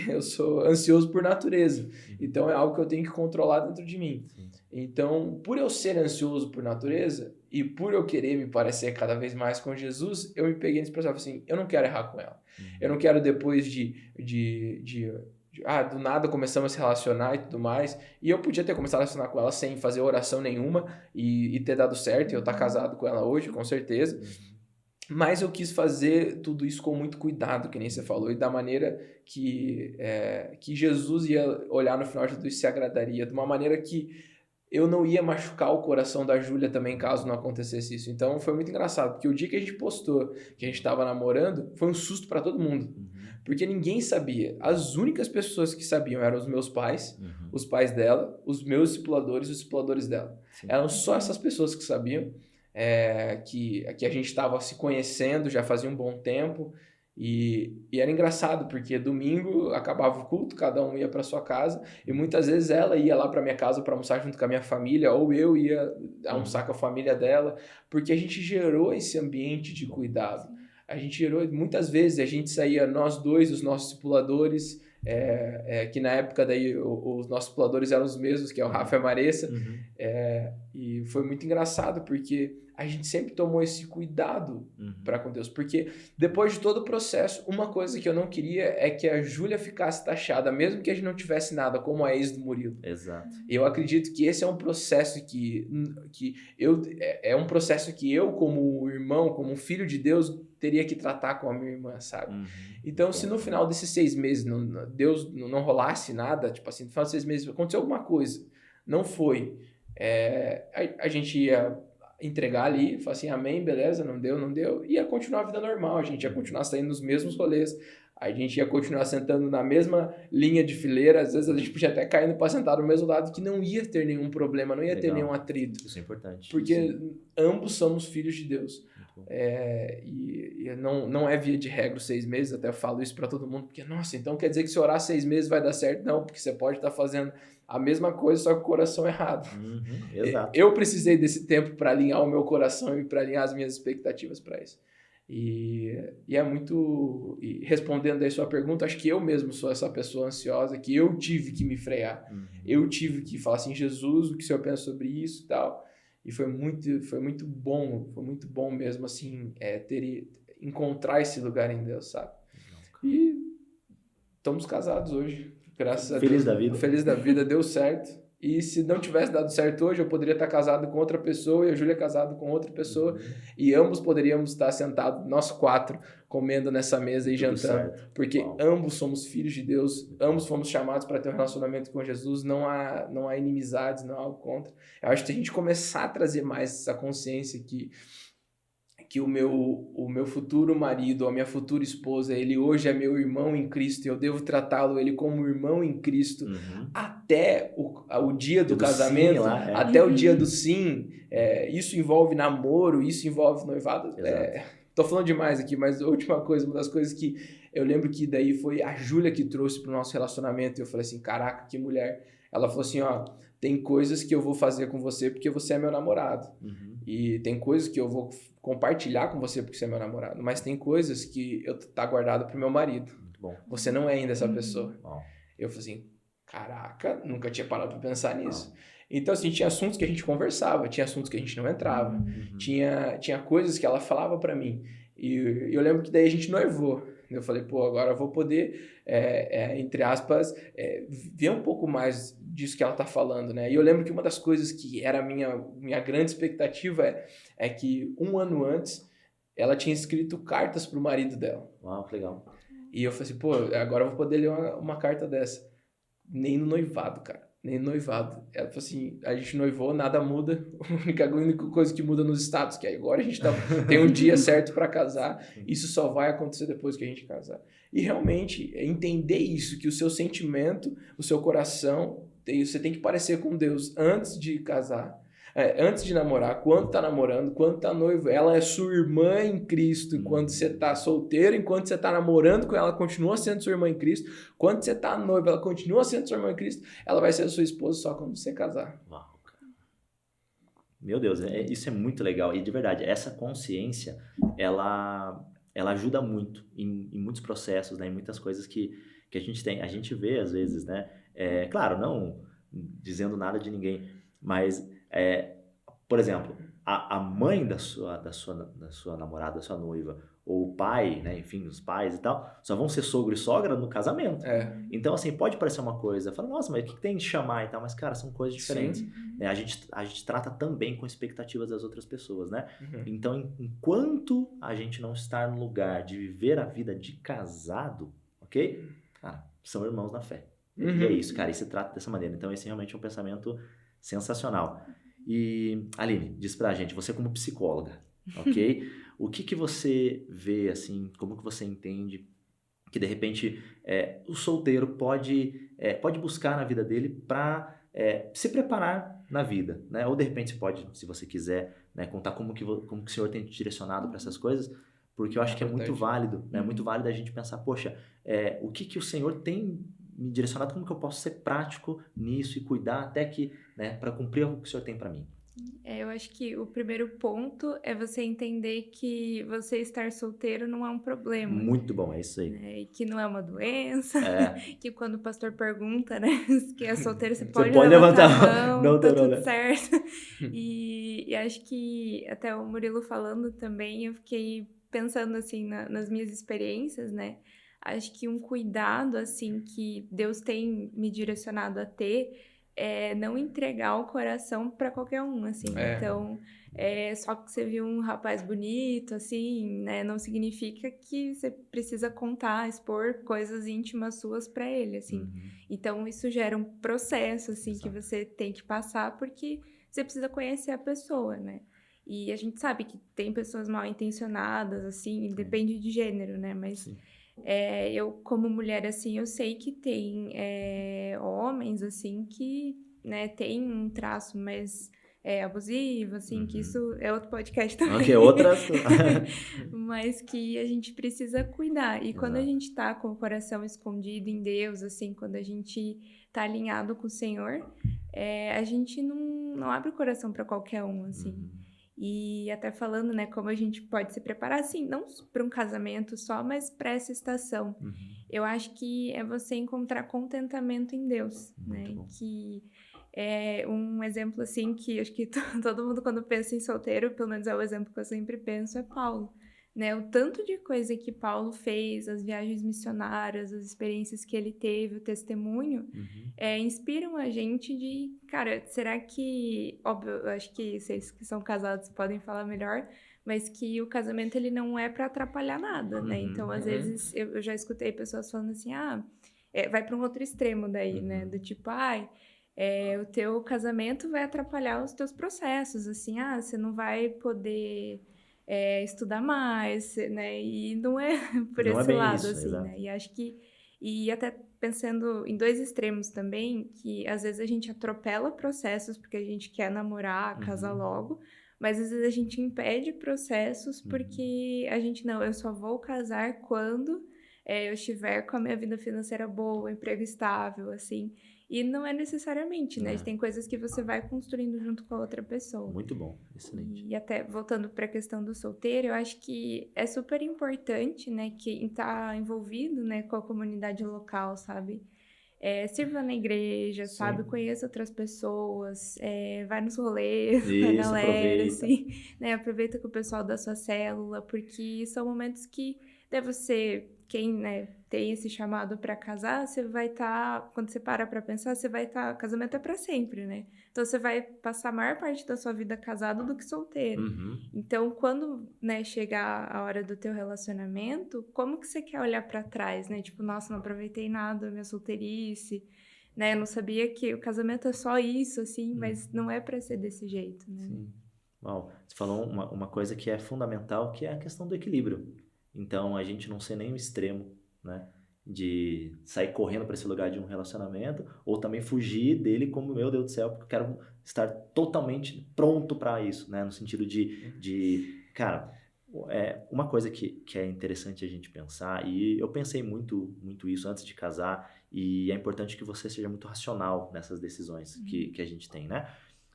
eu sou ansioso por natureza. Então é algo que eu tenho que controlar dentro de mim. Então, por eu ser ansioso por natureza e por eu querer me parecer cada vez mais com Jesus, eu me peguei nesse processo assim, eu não quero errar com ela. Eu não quero depois do nada começamos a se relacionar e tudo mais. E eu podia ter começado a relacionar com ela sem fazer oração nenhuma e ter dado certo. E eu estar casado com ela hoje, com certeza. Mas eu quis fazer tudo isso com muito cuidado, que nem você falou. E da maneira que Jesus ia olhar no final de tudo isso, se agradaria. De uma maneira que eu não ia machucar o coração da Júlia também, caso não acontecesse isso. Então, foi muito engraçado, porque o dia que a gente postou que a gente estava namorando, foi um susto para todo mundo. Porque ninguém sabia. As únicas pessoas que sabiam eram os meus pais, os pais dela, os meus discipuladores e os discipuladores dela. Eram só essas pessoas que sabiam que a gente estava se conhecendo já fazia um bom tempo. E era engraçado, porque domingo acabava o culto, cada um ia para sua casa, e muitas vezes ela ia lá para minha casa para almoçar junto com a minha família, ou eu ia almoçar com a família dela, porque a gente gerou esse ambiente de cuidado. A gente gerou, muitas vezes a gente saía nós dois, os nossos discipuladores, que na época daí os nossos discipuladores eram os mesmos, que é o Rafa e a Maressa, E foi muito engraçado, porque a gente sempre tomou esse cuidado para com Deus. Porque depois de todo o processo, uma coisa que eu não queria é que a Júlia ficasse taxada, mesmo que a gente não tivesse nada, como a ex do Murilo. Exato. Eu acredito que esse é um processo é um processo que eu, como irmão, como um filho de Deus, teria que tratar com a minha irmã, sabe? Então, se no final desses 6 meses Deus não rolasse nada, tipo assim, no final desses 6 meses aconteceu alguma coisa, não foi, a gente ia entregar ali, falar assim, amém, beleza, não deu, ia continuar a vida normal, a gente ia continuar saindo nos mesmos rolês, a gente ia continuar sentando na mesma linha de fileira, às vezes a gente podia até cair para sentar do mesmo lado, que não ia ter nenhum problema, não ia ter nenhum atrito. Isso é importante. Porque ambos somos filhos de Deus. E não é via de regra os 6 meses, até eu falo isso para todo mundo, porque, nossa, então quer dizer que se orar 6 meses vai dar certo? Não, porque você pode estar fazendo a mesma coisa, só com o coração errado. Exato. Eu precisei desse tempo para alinhar o meu coração e para alinhar as minhas expectativas para isso. E é muito... E respondendo aí sua pergunta, acho que eu mesmo sou essa pessoa ansiosa, que eu tive que me frear. Eu tive que falar assim, Jesus, o que o Senhor pensa sobre isso e tal. E foi muito bom mesmo, assim, encontrar esse lugar em Deus, sabe? E estamos casados hoje, graças a Deus. Feliz da vida. Feliz da vida, deu certo. E se não tivesse dado certo hoje, eu poderia estar casado com outra pessoa e a Júlia casado com outra pessoa. E ambos poderíamos estar sentados, nós 4, comendo nessa mesa e jantando. Certo. Porque ambos somos filhos de Deus, ambos fomos chamados para ter um relacionamento com Jesus, não há inimizades, não há algo contra. Eu acho que se a gente começar a trazer mais essa consciência que o meu futuro marido, a minha futura esposa, ele hoje é meu irmão em Cristo e eu devo tratá-lo ele como irmão em Cristo até o dia do casamento, até o dia do sim. Isso envolve namoro, isso envolve noivado. Tô falando demais aqui, mas a última coisa, uma das coisas que eu lembro que daí foi a Júlia que trouxe pro nosso relacionamento. E eu falei assim, caraca, que mulher. Ela falou assim, ó, tem coisas que eu vou fazer com você porque você é meu namorado. E tem coisas que eu vou compartilhar com você porque você é meu namorado. Mas tem coisas que tá guardado pro meu marido. Muito bom. Você não é ainda essa pessoa. Eu falei assim, caraca, nunca tinha parado pra pensar nisso. Então, assim, tinha assuntos que a gente conversava, tinha assuntos que a gente não entrava. Tinha coisas que ela falava pra mim. E eu lembro que daí a gente noivou. Eu falei, pô, agora eu vou poder, entre aspas, ver um pouco mais disso que ela tá falando, né? E eu lembro que uma das coisas que era a minha grande expectativa é que 1 ano antes ela tinha escrito cartas pro marido dela. Uau, que legal. E eu falei assim, pô, agora eu vou poder ler uma carta dessa. Nem no noivado, cara. Nem no noivado. Ela falou assim, a gente noivou, nada muda. A única coisa que muda nos status, que agora a gente tem um dia certo para casar. Isso só vai acontecer depois que a gente casar. E realmente, entender isso, que o seu sentimento, o seu coração, você tem que parecer com Deus antes de casar. Antes de namorar, quando tá namorando, quando tá noivo, ela é sua irmã em Cristo. Quando você tá solteiro, enquanto você tá namorando com ela, continua sendo sua irmã em Cristo. Quando você tá noivo, ela continua sendo sua irmã em Cristo. Ela vai ser sua esposa só quando você casar. Uau, cara. Meu Deus, isso é muito legal. E de verdade, essa consciência, ela ajuda muito em muitos processos, né? Em muitas coisas que a gente tem. A gente vê às vezes, né? Claro, não dizendo nada de ninguém, mas... por exemplo, a mãe da sua namorada, da sua noiva, ou o pai, né, enfim, os pais e tal, só vão ser sogro e sogra no casamento. Então, assim, pode parecer uma coisa, fala, nossa, mas o que tem de chamar e tal? Mas, cara, são coisas diferentes. A gente trata também com expectativas das outras pessoas, né? Então, enquanto a gente não estar no lugar de viver a vida de casado, ok? Cara, são irmãos na fé. E é isso, cara, e se trata dessa maneira. Então, esse realmente é um pensamento sensacional. E, Aline, diz pra gente, você como psicóloga, ok? O que você vê, assim, como que você entende que, de repente, o solteiro pode buscar na vida dele para se preparar na vida, né? Ou, de repente, você pode, se você quiser, né, contar como que o Senhor tem te direcionado para essas coisas, porque eu acho que é muito válido, né? Muito válido a gente pensar, poxa, o que o Senhor tem me direcionado, como que eu posso ser prático nisso e cuidar até que, né, para cumprir o que o Senhor tem para mim. Eu acho que o primeiro ponto é você entender que você estar solteiro não é um problema, Muito bom, é isso aí. né? E que não é uma doença, É, que quando o pastor pergunta, né, que é solteiro, você você pode pode levantar a levantar, mão, não tem tá tudo problema. certo. E acho que até o Murilo falando também, eu fiquei pensando assim nas minhas experiências, né? Acho que um cuidado assim que Deus tem me direcionado a ter é não entregar o coração para qualquer um, assim. Então, só porque você viu um rapaz bonito, assim, né, não significa que você precisa contar, expor coisas íntimas suas para ele, assim. Uhum. Então, isso gera um processo, assim, Exato. que você tem que passar porque você precisa conhecer a pessoa, né? E a gente sabe que tem pessoas mal intencionadas, assim, depende de gênero, né? Mas Sim. eu, como mulher, assim, eu sei que tem homens, assim, que, né, tem um traço mais abusivo, assim, que isso é outro podcast também. Ok, outras. Mas que a gente precisa cuidar. E quando a Exato. gente tá com o coração escondido em Deus, assim, quando a gente tá alinhado com o Senhor, a gente não abre o coração para qualquer um, assim. Uhum. E até falando, né, como a gente pode se preparar, assim, não para um casamento só, mas para essa estação. Uhum. Eu acho que é você encontrar contentamento em Deus, Muito né? bom. Que é um exemplo, assim, que acho que todo mundo quando pensa em solteiro, pelo menos é o exemplo que eu sempre penso, é Paulo. Né, o tanto de coisa que Paulo fez, as viagens missionárias, as experiências que ele teve, o testemunho, Uhum. inspiram a gente de, cara, será que, óbvio, eu acho que vocês que são casados podem falar melhor, mas que o casamento ele não é para atrapalhar nada, né? Uhum. Então, às vezes, eu já escutei pessoas falando assim, vai para um outro extremo daí, né? Uhum. Do tipo, o teu casamento vai atrapalhar os teus processos, assim, você não vai poder estudar mais, né? E não é por Não é esse bem lado, isso, assim, exato. né? E acho que, e até pensando em dois extremos também, que às vezes a gente atropela processos porque a gente quer namorar, casar Uhum. logo, mas às vezes a gente impede processos porque a gente, não, eu só vou casar quando eu estiver com a minha vida financeira boa, um emprego estável, assim. E não é necessariamente, né? É. Tem coisas que você vai construindo junto com a outra pessoa. Muito bom, excelente. E até voltando para a questão do solteiro, eu acho que é super importante, né, quem está envolvido, né, com a comunidade local, sabe? Sirva na igreja, sabe? Sim. Conheça outras pessoas, vai nos rolês com a Isso, galera, aproveita. assim, né? Aproveita com o pessoal da sua célula, porque são momentos que deve ser quem, né, tem esse chamado para casar, você vai estar, quando você para pensar, você vai estar, casamento é para sempre, né? Então você vai passar a maior parte da sua vida casado do que solteiro. Uhum. Então, quando, né, chegar a hora do teu relacionamento, como que você quer olhar para trás, né? Tipo, nossa, não aproveitei nada da minha solteirice, né? Eu não sabia que o casamento é só isso, assim, mas não é para ser desse jeito, né? Sim. Bom, você falou uma coisa que é fundamental, que é a questão do equilíbrio. Então, a gente não ser nem o extremo, né? De sair correndo para esse lugar de um relacionamento, ou também fugir dele como, meu Deus do céu, porque eu quero estar totalmente pronto para isso, né? No sentido cara, uma coisa que é interessante a gente pensar, e eu pensei muito isso antes de casar, e é importante que você seja muito racional nessas decisões que a gente tem, né?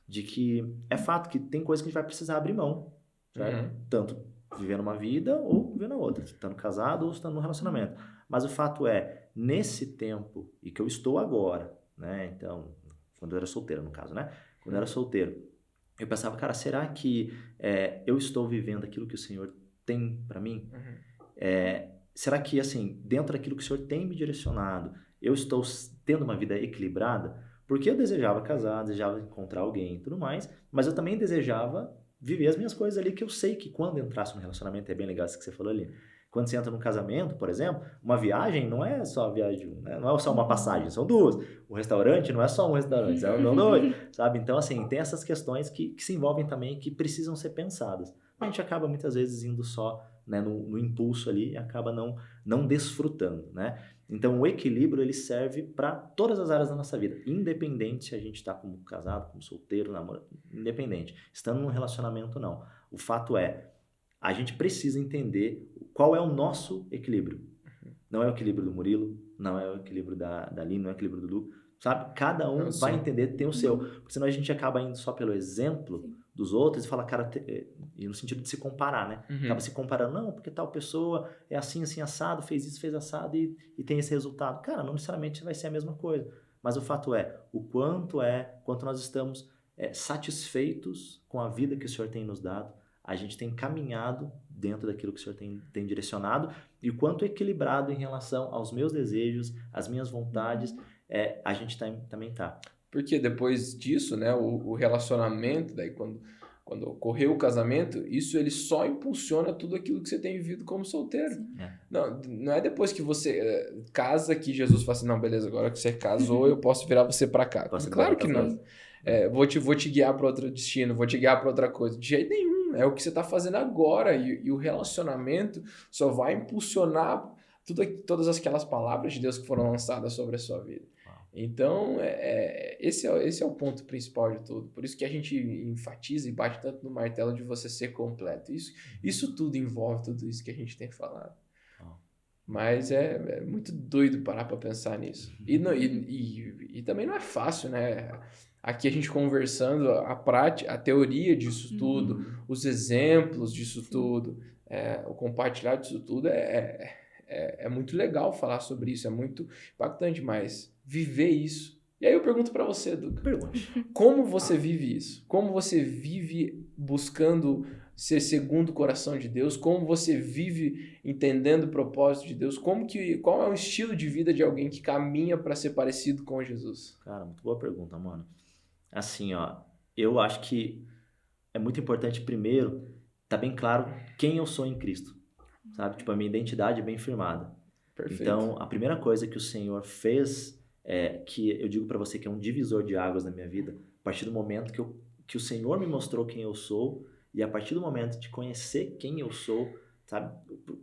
De que é fato que tem coisas que a gente vai precisar abrir mão, certo? Tanto vivendo uma vida ou vivendo a outra, estando casado ou estando num relacionamento. Mas o fato é, nesse tempo, e que eu estou agora, né? Então, quando eu era solteiro, no caso, né? Quando eu era solteiro, eu pensava, cara, será que eu estou vivendo aquilo que o Senhor tem para mim? Será que, assim, dentro daquilo que o Senhor tem me direcionado, eu estou tendo uma vida equilibrada? Porque eu desejava casar, desejava encontrar alguém e tudo mais, mas eu também desejava viver as minhas coisas ali, que eu sei que quando entrasse no relacionamento, é bem legal isso que você falou ali. Quando você entra num casamento, por exemplo, uma viagem não é só a viagem de um, né? Não é só uma passagem, são duas. O restaurante não é só um restaurante, são dois, sabe? Então, assim, tem essas questões que se envolvem também, que precisam ser pensadas. A gente acaba muitas vezes indo só, né, no impulso ali e acaba não desfrutando, né? Então, o equilíbrio, ele serve para todas as áreas da nossa vida, independente se a gente está como casado, como solteiro, namorado, independente. Estando num relacionamento, não. O fato é, a gente precisa entender qual é o nosso equilíbrio. Não é o equilíbrio do Murilo, não é o equilíbrio da Aline, não é o equilíbrio do Lu. sabe? Cada um vai entender, tem o seu. Porque senão a gente acaba indo só pelo exemplo dos outros e fala, cara, e no sentido de se comparar, né? Acaba se comparando, não, porque tal pessoa é assim, assim, assado, fez isso, fez assado e tem esse resultado. Cara, não necessariamente vai ser a mesma coisa. Mas o fato é, quanto nós estamos satisfeitos com a vida que o Senhor tem nos dado, a gente tem caminhado dentro daquilo que o Senhor tem direcionado e o quanto equilibrado em relação aos meus desejos, às minhas vontades, a gente também tá. Porque depois disso, né, o relacionamento, daí quando ocorreu o casamento, isso ele só impulsiona tudo aquilo que você tem vivido como solteiro. Não é depois que você casa que Jesus fala assim, não, beleza, agora que você casou, eu posso virar você para cá. Claro que não. Vou te guiar para outro destino, vou te guiar para outra coisa. De jeito nenhum. É o que você está fazendo agora. E o relacionamento só vai impulsionar todas aquelas palavras de Deus que foram lançadas sobre a sua vida. Então, esse é o ponto principal de tudo. Por isso que a gente enfatiza e bate tanto no martelo de você ser completo. Isso tudo envolve tudo isso que a gente tem falado. Mas é muito doido parar para pensar nisso. E também não é fácil, né? Aqui a gente conversando, a prática, a teoria disso tudo, os exemplos disso tudo, o compartilhar disso tudo é muito legal falar sobre isso, é muito impactante, mas viver isso. E aí eu pergunto para você, Duca, como você vive isso? Como você vive buscando ser segundo o coração de Deus? Como você vive entendendo o propósito de Deus? Qual é o estilo de vida de alguém que caminha para ser parecido com Jesus? Cara, muito boa pergunta, mano. Assim, ó, eu acho que é muito importante, primeiro, tá bem claro quem eu sou em Cristo, sabe? Tipo, a minha identidade é bem firmada. Perfeito. Então, a primeira coisa que o Senhor fez, que eu digo pra você que é um divisor de águas na minha vida, a partir do momento que o Senhor me mostrou quem eu sou, e a partir do momento de conhecer quem eu sou, sabe?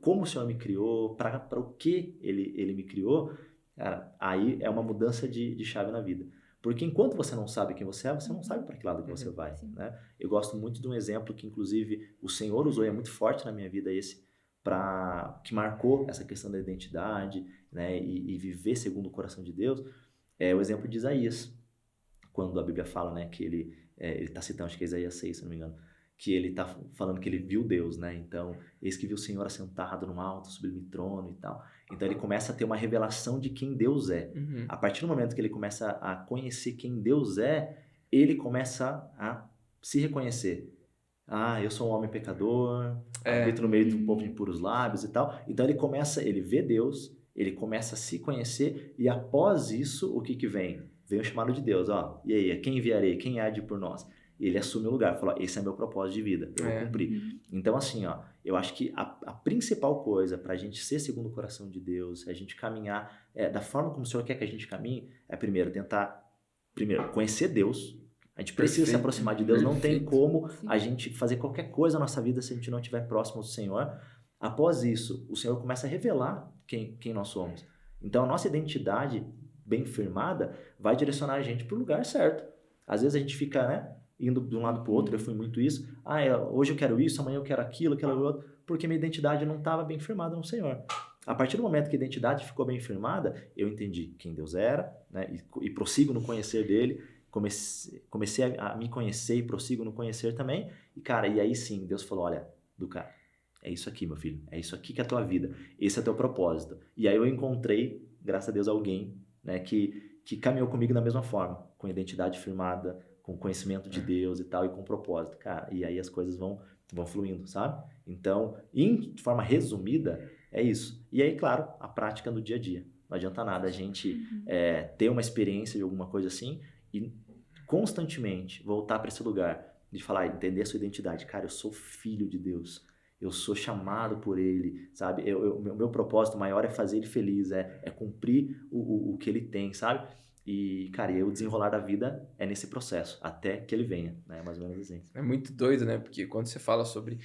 Como o Senhor me criou, para o que ele me criou, cara, aí é uma mudança de chave na vida. Porque enquanto você não sabe quem você não sabe para que lado que você vai, né? Eu gosto muito de um exemplo que, inclusive, o Senhor usou e é muito forte na minha vida que marcou essa questão da identidade, né? E viver segundo o coração de Deus, é o exemplo de Isaías. Quando a Bíblia fala, né, que ele está citando, acho que é Isaías 6, se não me engano, que ele está falando que ele viu Deus, né? Então, eis que viu o Senhor assentado num alto, sublime trono e tal. Então, ele começa a ter uma revelação de quem Deus é. A partir do momento que ele começa a conhecer quem Deus é, ele começa a se reconhecer. Ah, eu sou um homem pecador, habito no meio de um povo de impuros lábios e tal. Então, ele vê Deus, ele começa a se conhecer e após isso, o que vem? Vem o chamado de Deus, ó. E aí, a quem enviarei? Quem há de ir por nós? Ele assume o lugar, fala, esse é meu propósito de vida, eu vou cumprir. Então, assim, ó, eu acho que a principal coisa para a gente ser segundo o coração de Deus, a gente caminhar da forma como o Senhor quer que a gente caminhe, é primeiro conhecer Deus. A gente precisa se aproximar de Deus, não tem como a gente fazer qualquer coisa na nossa vida se a gente não estiver próximo do Senhor. Após isso, o Senhor começa a revelar quem nós somos. Então, a nossa identidade bem firmada vai direcionar a gente para o lugar certo. Às vezes a gente fica, né, indo de um lado para o outro, eu fui muito isso. Hoje eu quero isso, amanhã eu quero aquilo outro, porque minha identidade não estava bem firmada no Senhor. A partir do momento que a identidade ficou bem firmada, eu entendi quem Deus era, né, e prossigo no conhecer dele, comecei a me conhecer e prossigo no conhecer também, e aí sim, Deus falou, olha, Duca, é isso aqui, meu filho, é isso aqui que é a tua vida, esse é o teu propósito. E aí eu encontrei, graças a Deus, alguém, né, que caminhou comigo da mesma forma, com identidade firmada, com conhecimento de Deus e tal, e com propósito, cara. E aí as coisas vão fluindo, sabe? Então, de forma resumida, é isso. E aí, claro, a prática do dia a dia. Não adianta nada a gente ter uma experiência de alguma coisa assim e constantemente voltar para esse lugar de falar, entender a sua identidade. Cara, eu sou filho de Deus. Eu sou chamado por Ele, sabe? Meu propósito maior é fazer Ele feliz, é cumprir o que Ele tem, sabe? E, cara, o desenrolar da vida é nesse processo, até que ele venha, né? Mais ou menos assim. É muito doido, né? Porque quando você fala sobre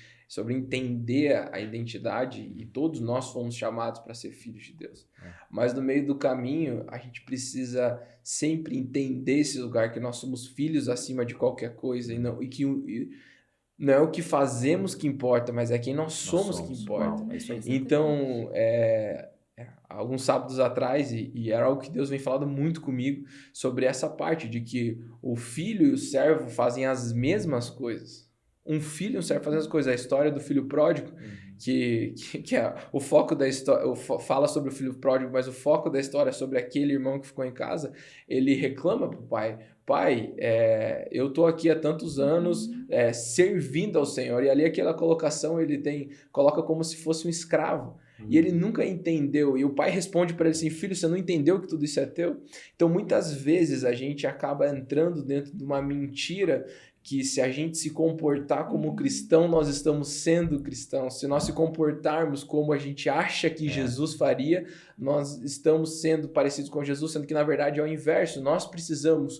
entender a identidade, e todos nós fomos chamados para ser filhos de Deus. Mas no meio do caminho, a gente precisa sempre entender esse lugar que nós somos filhos acima de qualquer coisa, e não é o que fazemos que importa, mas é quem nós somos que importa. É isso aí. Então, alguns sábados atrás, e era algo que Deus vem falando muito comigo, sobre essa parte de que o filho e o servo fazem as mesmas coisas. Um filho e um servo fazem as coisas. A história do filho pródigo, que é o foco da história, fala sobre o filho pródigo, mas o foco da história é sobre aquele irmão que ficou em casa. Ele reclama pro pai: pai, eu tô aqui há tantos anos servindo ao Senhor. E ali aquela colocação coloca como se fosse um escravo. E ele nunca entendeu. E o pai responde para ele assim: filho, você não entendeu que tudo isso é teu? Então muitas vezes a gente acaba entrando dentro de uma mentira, que se a gente se comportar como cristão, nós estamos sendo cristãos. Se nós se comportarmos como a gente acha que Jesus faria, nós estamos sendo parecidos com Jesus, sendo que na verdade é o inverso. Nós precisamos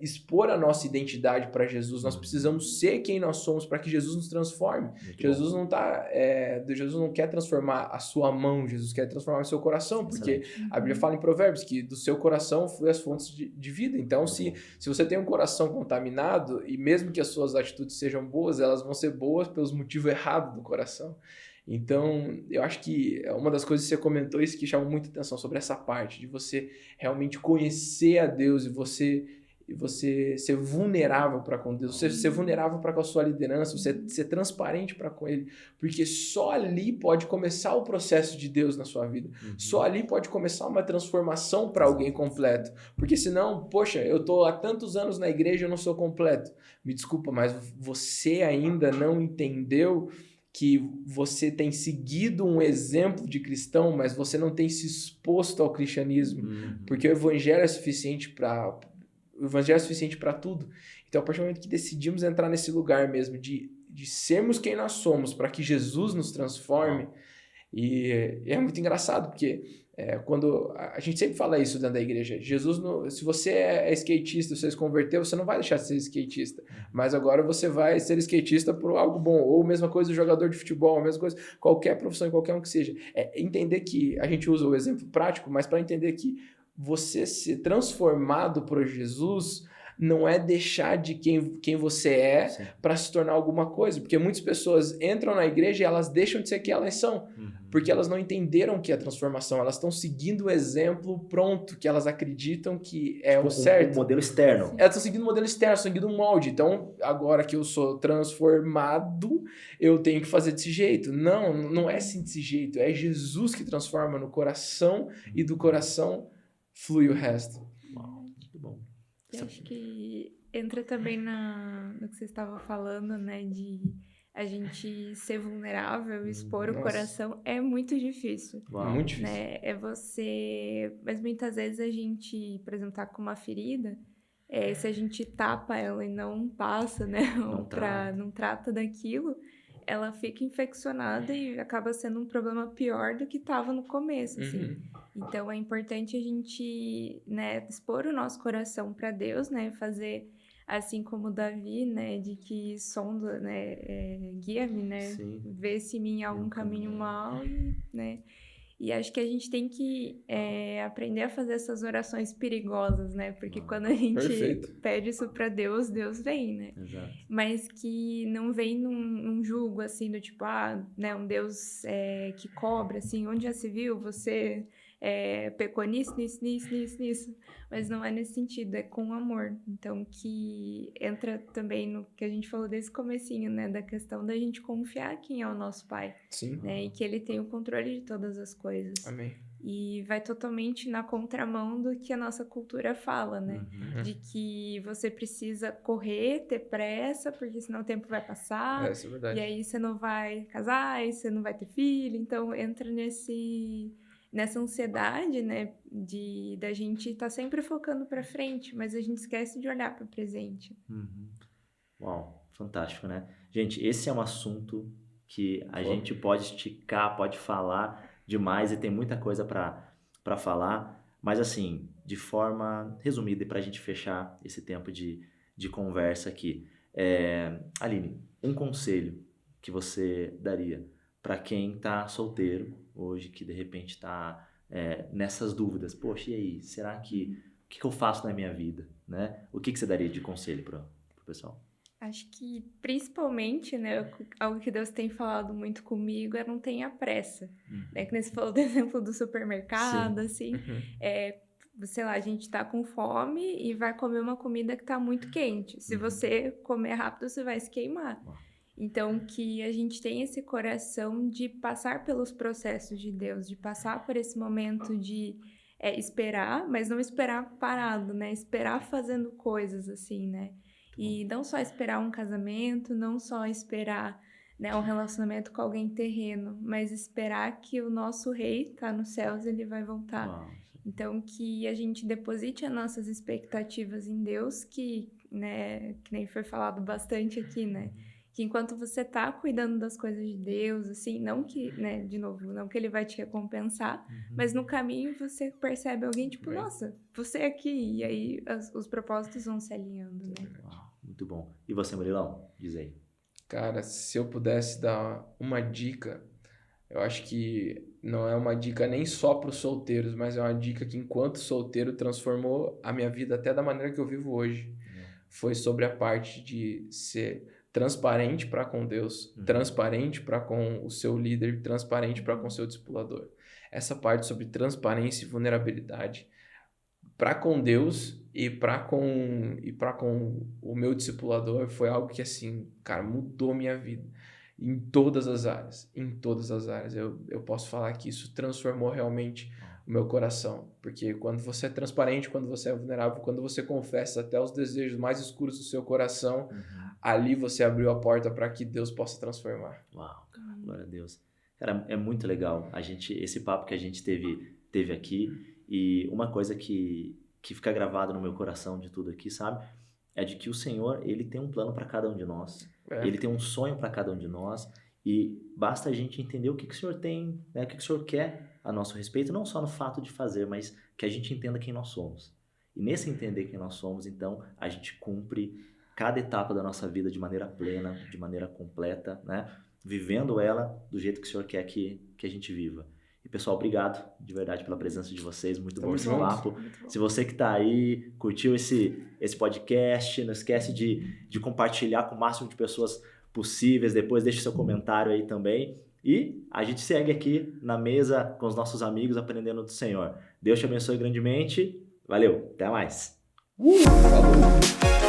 expor a nossa identidade para Jesus. Nós precisamos ser quem nós somos para que Jesus nos transforme. Jesus não quer transformar a sua mão, Jesus quer transformar o seu coração, porque a Bíblia fala em Provérbios que do seu coração fluem as fontes de vida. Então, se você tem um coração contaminado, e mesmo que as suas atitudes sejam boas, elas vão ser boas pelos motivos errados do coração. Então, eu acho que uma das coisas que você comentou, isso que chama muita atenção, sobre essa parte de você realmente conhecer a Deus e você ser vulnerável para com Deus, você ser vulnerável para com a sua liderança, você ser transparente para com Ele, porque só ali pode começar o processo de Deus na sua vida, só ali pode começar uma transformação para alguém completo, porque senão, poxa, eu estou há tantos anos na igreja e eu não sou completo, me desculpa, mas você ainda não entendeu que você tem seguido um exemplo de cristão, mas você não tem se exposto ao cristianismo, porque o evangelho é suficiente para tudo. Então, a partir do momento que decidimos entrar nesse lugar mesmo de sermos quem nós somos, para que Jesus nos transforme, e é muito engraçado, porque quando a gente sempre fala isso dentro da igreja, se você é skatista, você se converteu, você não vai deixar de ser skatista, mas agora você vai ser skatista por algo bom, ou mesma coisa do jogador de futebol, a mesma coisa, qualquer profissão, qualquer um que seja. Entender que a gente usa o exemplo prático, mas para entender que você ser transformado por Jesus não é deixar de quem você é para se tornar alguma coisa, porque muitas pessoas entram na igreja e elas deixam de ser quem elas são, porque elas não entenderam o que é transformação, elas estão seguindo o exemplo pronto, que elas acreditam que é o certo. O modelo externo. Elas estão seguindo o modelo externo, estão seguindo um molde, então agora que eu sou transformado, eu tenho que fazer desse jeito. Não é assim desse jeito, é Jesus que transforma no coração e do coração flui o resto. Muito bom. Eu acho que entra também no que você estava falando, né, de a gente ser vulnerável, expor o coração, é muito difícil. Muito difícil. Né? Mas muitas vezes a gente, por exemplo, tá com uma ferida, se a gente tapa ela e não passa, né, não trata daquilo, ela fica infeccionada e acaba sendo um problema pior do que estava no começo, assim. Então, é importante a gente, né, expor o nosso coração para Deus, né, fazer assim como Davi, né, de que sonda, né, guia-me, né, vê se em mim há algum caminho mau, né. E acho que a gente tem que aprender a fazer essas orações perigosas, né? Porque quando a gente pede isso para Deus, Deus vem, né? Exato. Mas que não vem num julgo, assim, do tipo, né, um Deus que cobra, assim, onde já se viu, você pecou nisso. Mas não é nesse sentido, é com amor. Então, que entra também no que a gente falou desse comecinho, né? Da questão da gente confiar quem é o nosso Pai. Sim. Né? E que Ele tem o controle de todas as coisas. Amém. E vai totalmente na contramão do que a nossa cultura fala, né? De que você precisa correr, ter pressa, porque senão o tempo vai passar. Isso é verdade. E aí você não vai casar, e você não vai ter filho. Então, entra nessa ansiedade, né, da gente estar sempre focando para frente, mas a gente esquece de olhar para o presente. Uau, fantástico, né? Gente, esse é um assunto que a gente pode esticar, pode falar demais e tem muita coisa para falar, mas assim, de forma resumida e para a gente fechar esse tempo de conversa aqui. Aline, um conselho que você daria para quem está solteiro hoje, que de repente está nessas dúvidas? Poxa, e aí? Será que... O que eu faço na minha vida? Né? O que você daria de conselho para o pessoal? Acho que, principalmente, né, algo que Deus tem falado muito comigo é não tenha pressa. Né? Que nem você falou do exemplo do supermercado, assim, sei lá, a gente tá com fome e vai comer uma comida que tá muito quente. Se você comer rápido, você vai se queimar. Então, que a gente tenha esse coração de passar pelos processos de Deus, de passar por esse momento de esperar, mas não esperar parado, né? Esperar fazendo coisas, assim, né? E não só esperar um casamento, não só esperar, né, um relacionamento com alguém terreno, mas esperar que o nosso rei tá nos céus, ele vai voltar. Uau. Então, que a gente deposite as nossas expectativas em Deus, que, né, que nem foi falado bastante aqui, né? Que enquanto você tá cuidando das coisas de Deus, assim, não que, né, de novo, não que ele vai te recompensar, mas no caminho você percebe alguém, tipo, nossa, você é aqui, e aí os propósitos vão se alinhando, né? Uau, muito bom. E você, Murilão? Diz aí. Cara, se eu pudesse dar uma dica, eu acho que não é uma dica nem só para os solteiros, mas é uma dica que, enquanto solteiro, transformou a minha vida até da maneira que eu vivo hoje. Foi sobre a parte de ser transparente para com Deus, transparente para com o seu líder, transparente para com o seu discipulador. Essa parte sobre transparência e vulnerabilidade para com Deus e para com o meu discipulador foi algo que, assim, cara, mudou minha vida. Em todas as áreas. Eu posso falar que isso transformou realmente o meu coração. Porque quando você é transparente, quando você é vulnerável, quando você confessa até os desejos mais escuros do seu coração, ali você abriu a porta para que Deus possa transformar. Uau, cara, glória a Deus. Cara, é muito legal esse papo que a gente teve aqui. E uma coisa que fica gravada no meu coração de tudo aqui, sabe? É de que o Senhor, ele tem um plano para cada um de nós. Ele tem um sonho para cada um de nós. E basta a gente entender o que o Senhor tem, né? O que o Senhor quer a nosso respeito, não só no fato de fazer, mas que a gente entenda quem nós somos. E nesse entender quem nós somos, então, a gente cumpre cada etapa da nossa vida de maneira plena, de maneira completa, né? Vivendo ela do jeito que o Senhor quer que a gente viva. E, pessoal, obrigado de verdade pela presença de vocês. Muito bom esse papo. Se você que está aí, curtiu esse podcast, não esquece de compartilhar com o máximo de pessoas possíveis. Depois deixe seu comentário aí também. E a gente segue aqui na mesa com os nossos amigos, aprendendo do Senhor. Deus te abençoe grandemente. Valeu, até mais. Falou!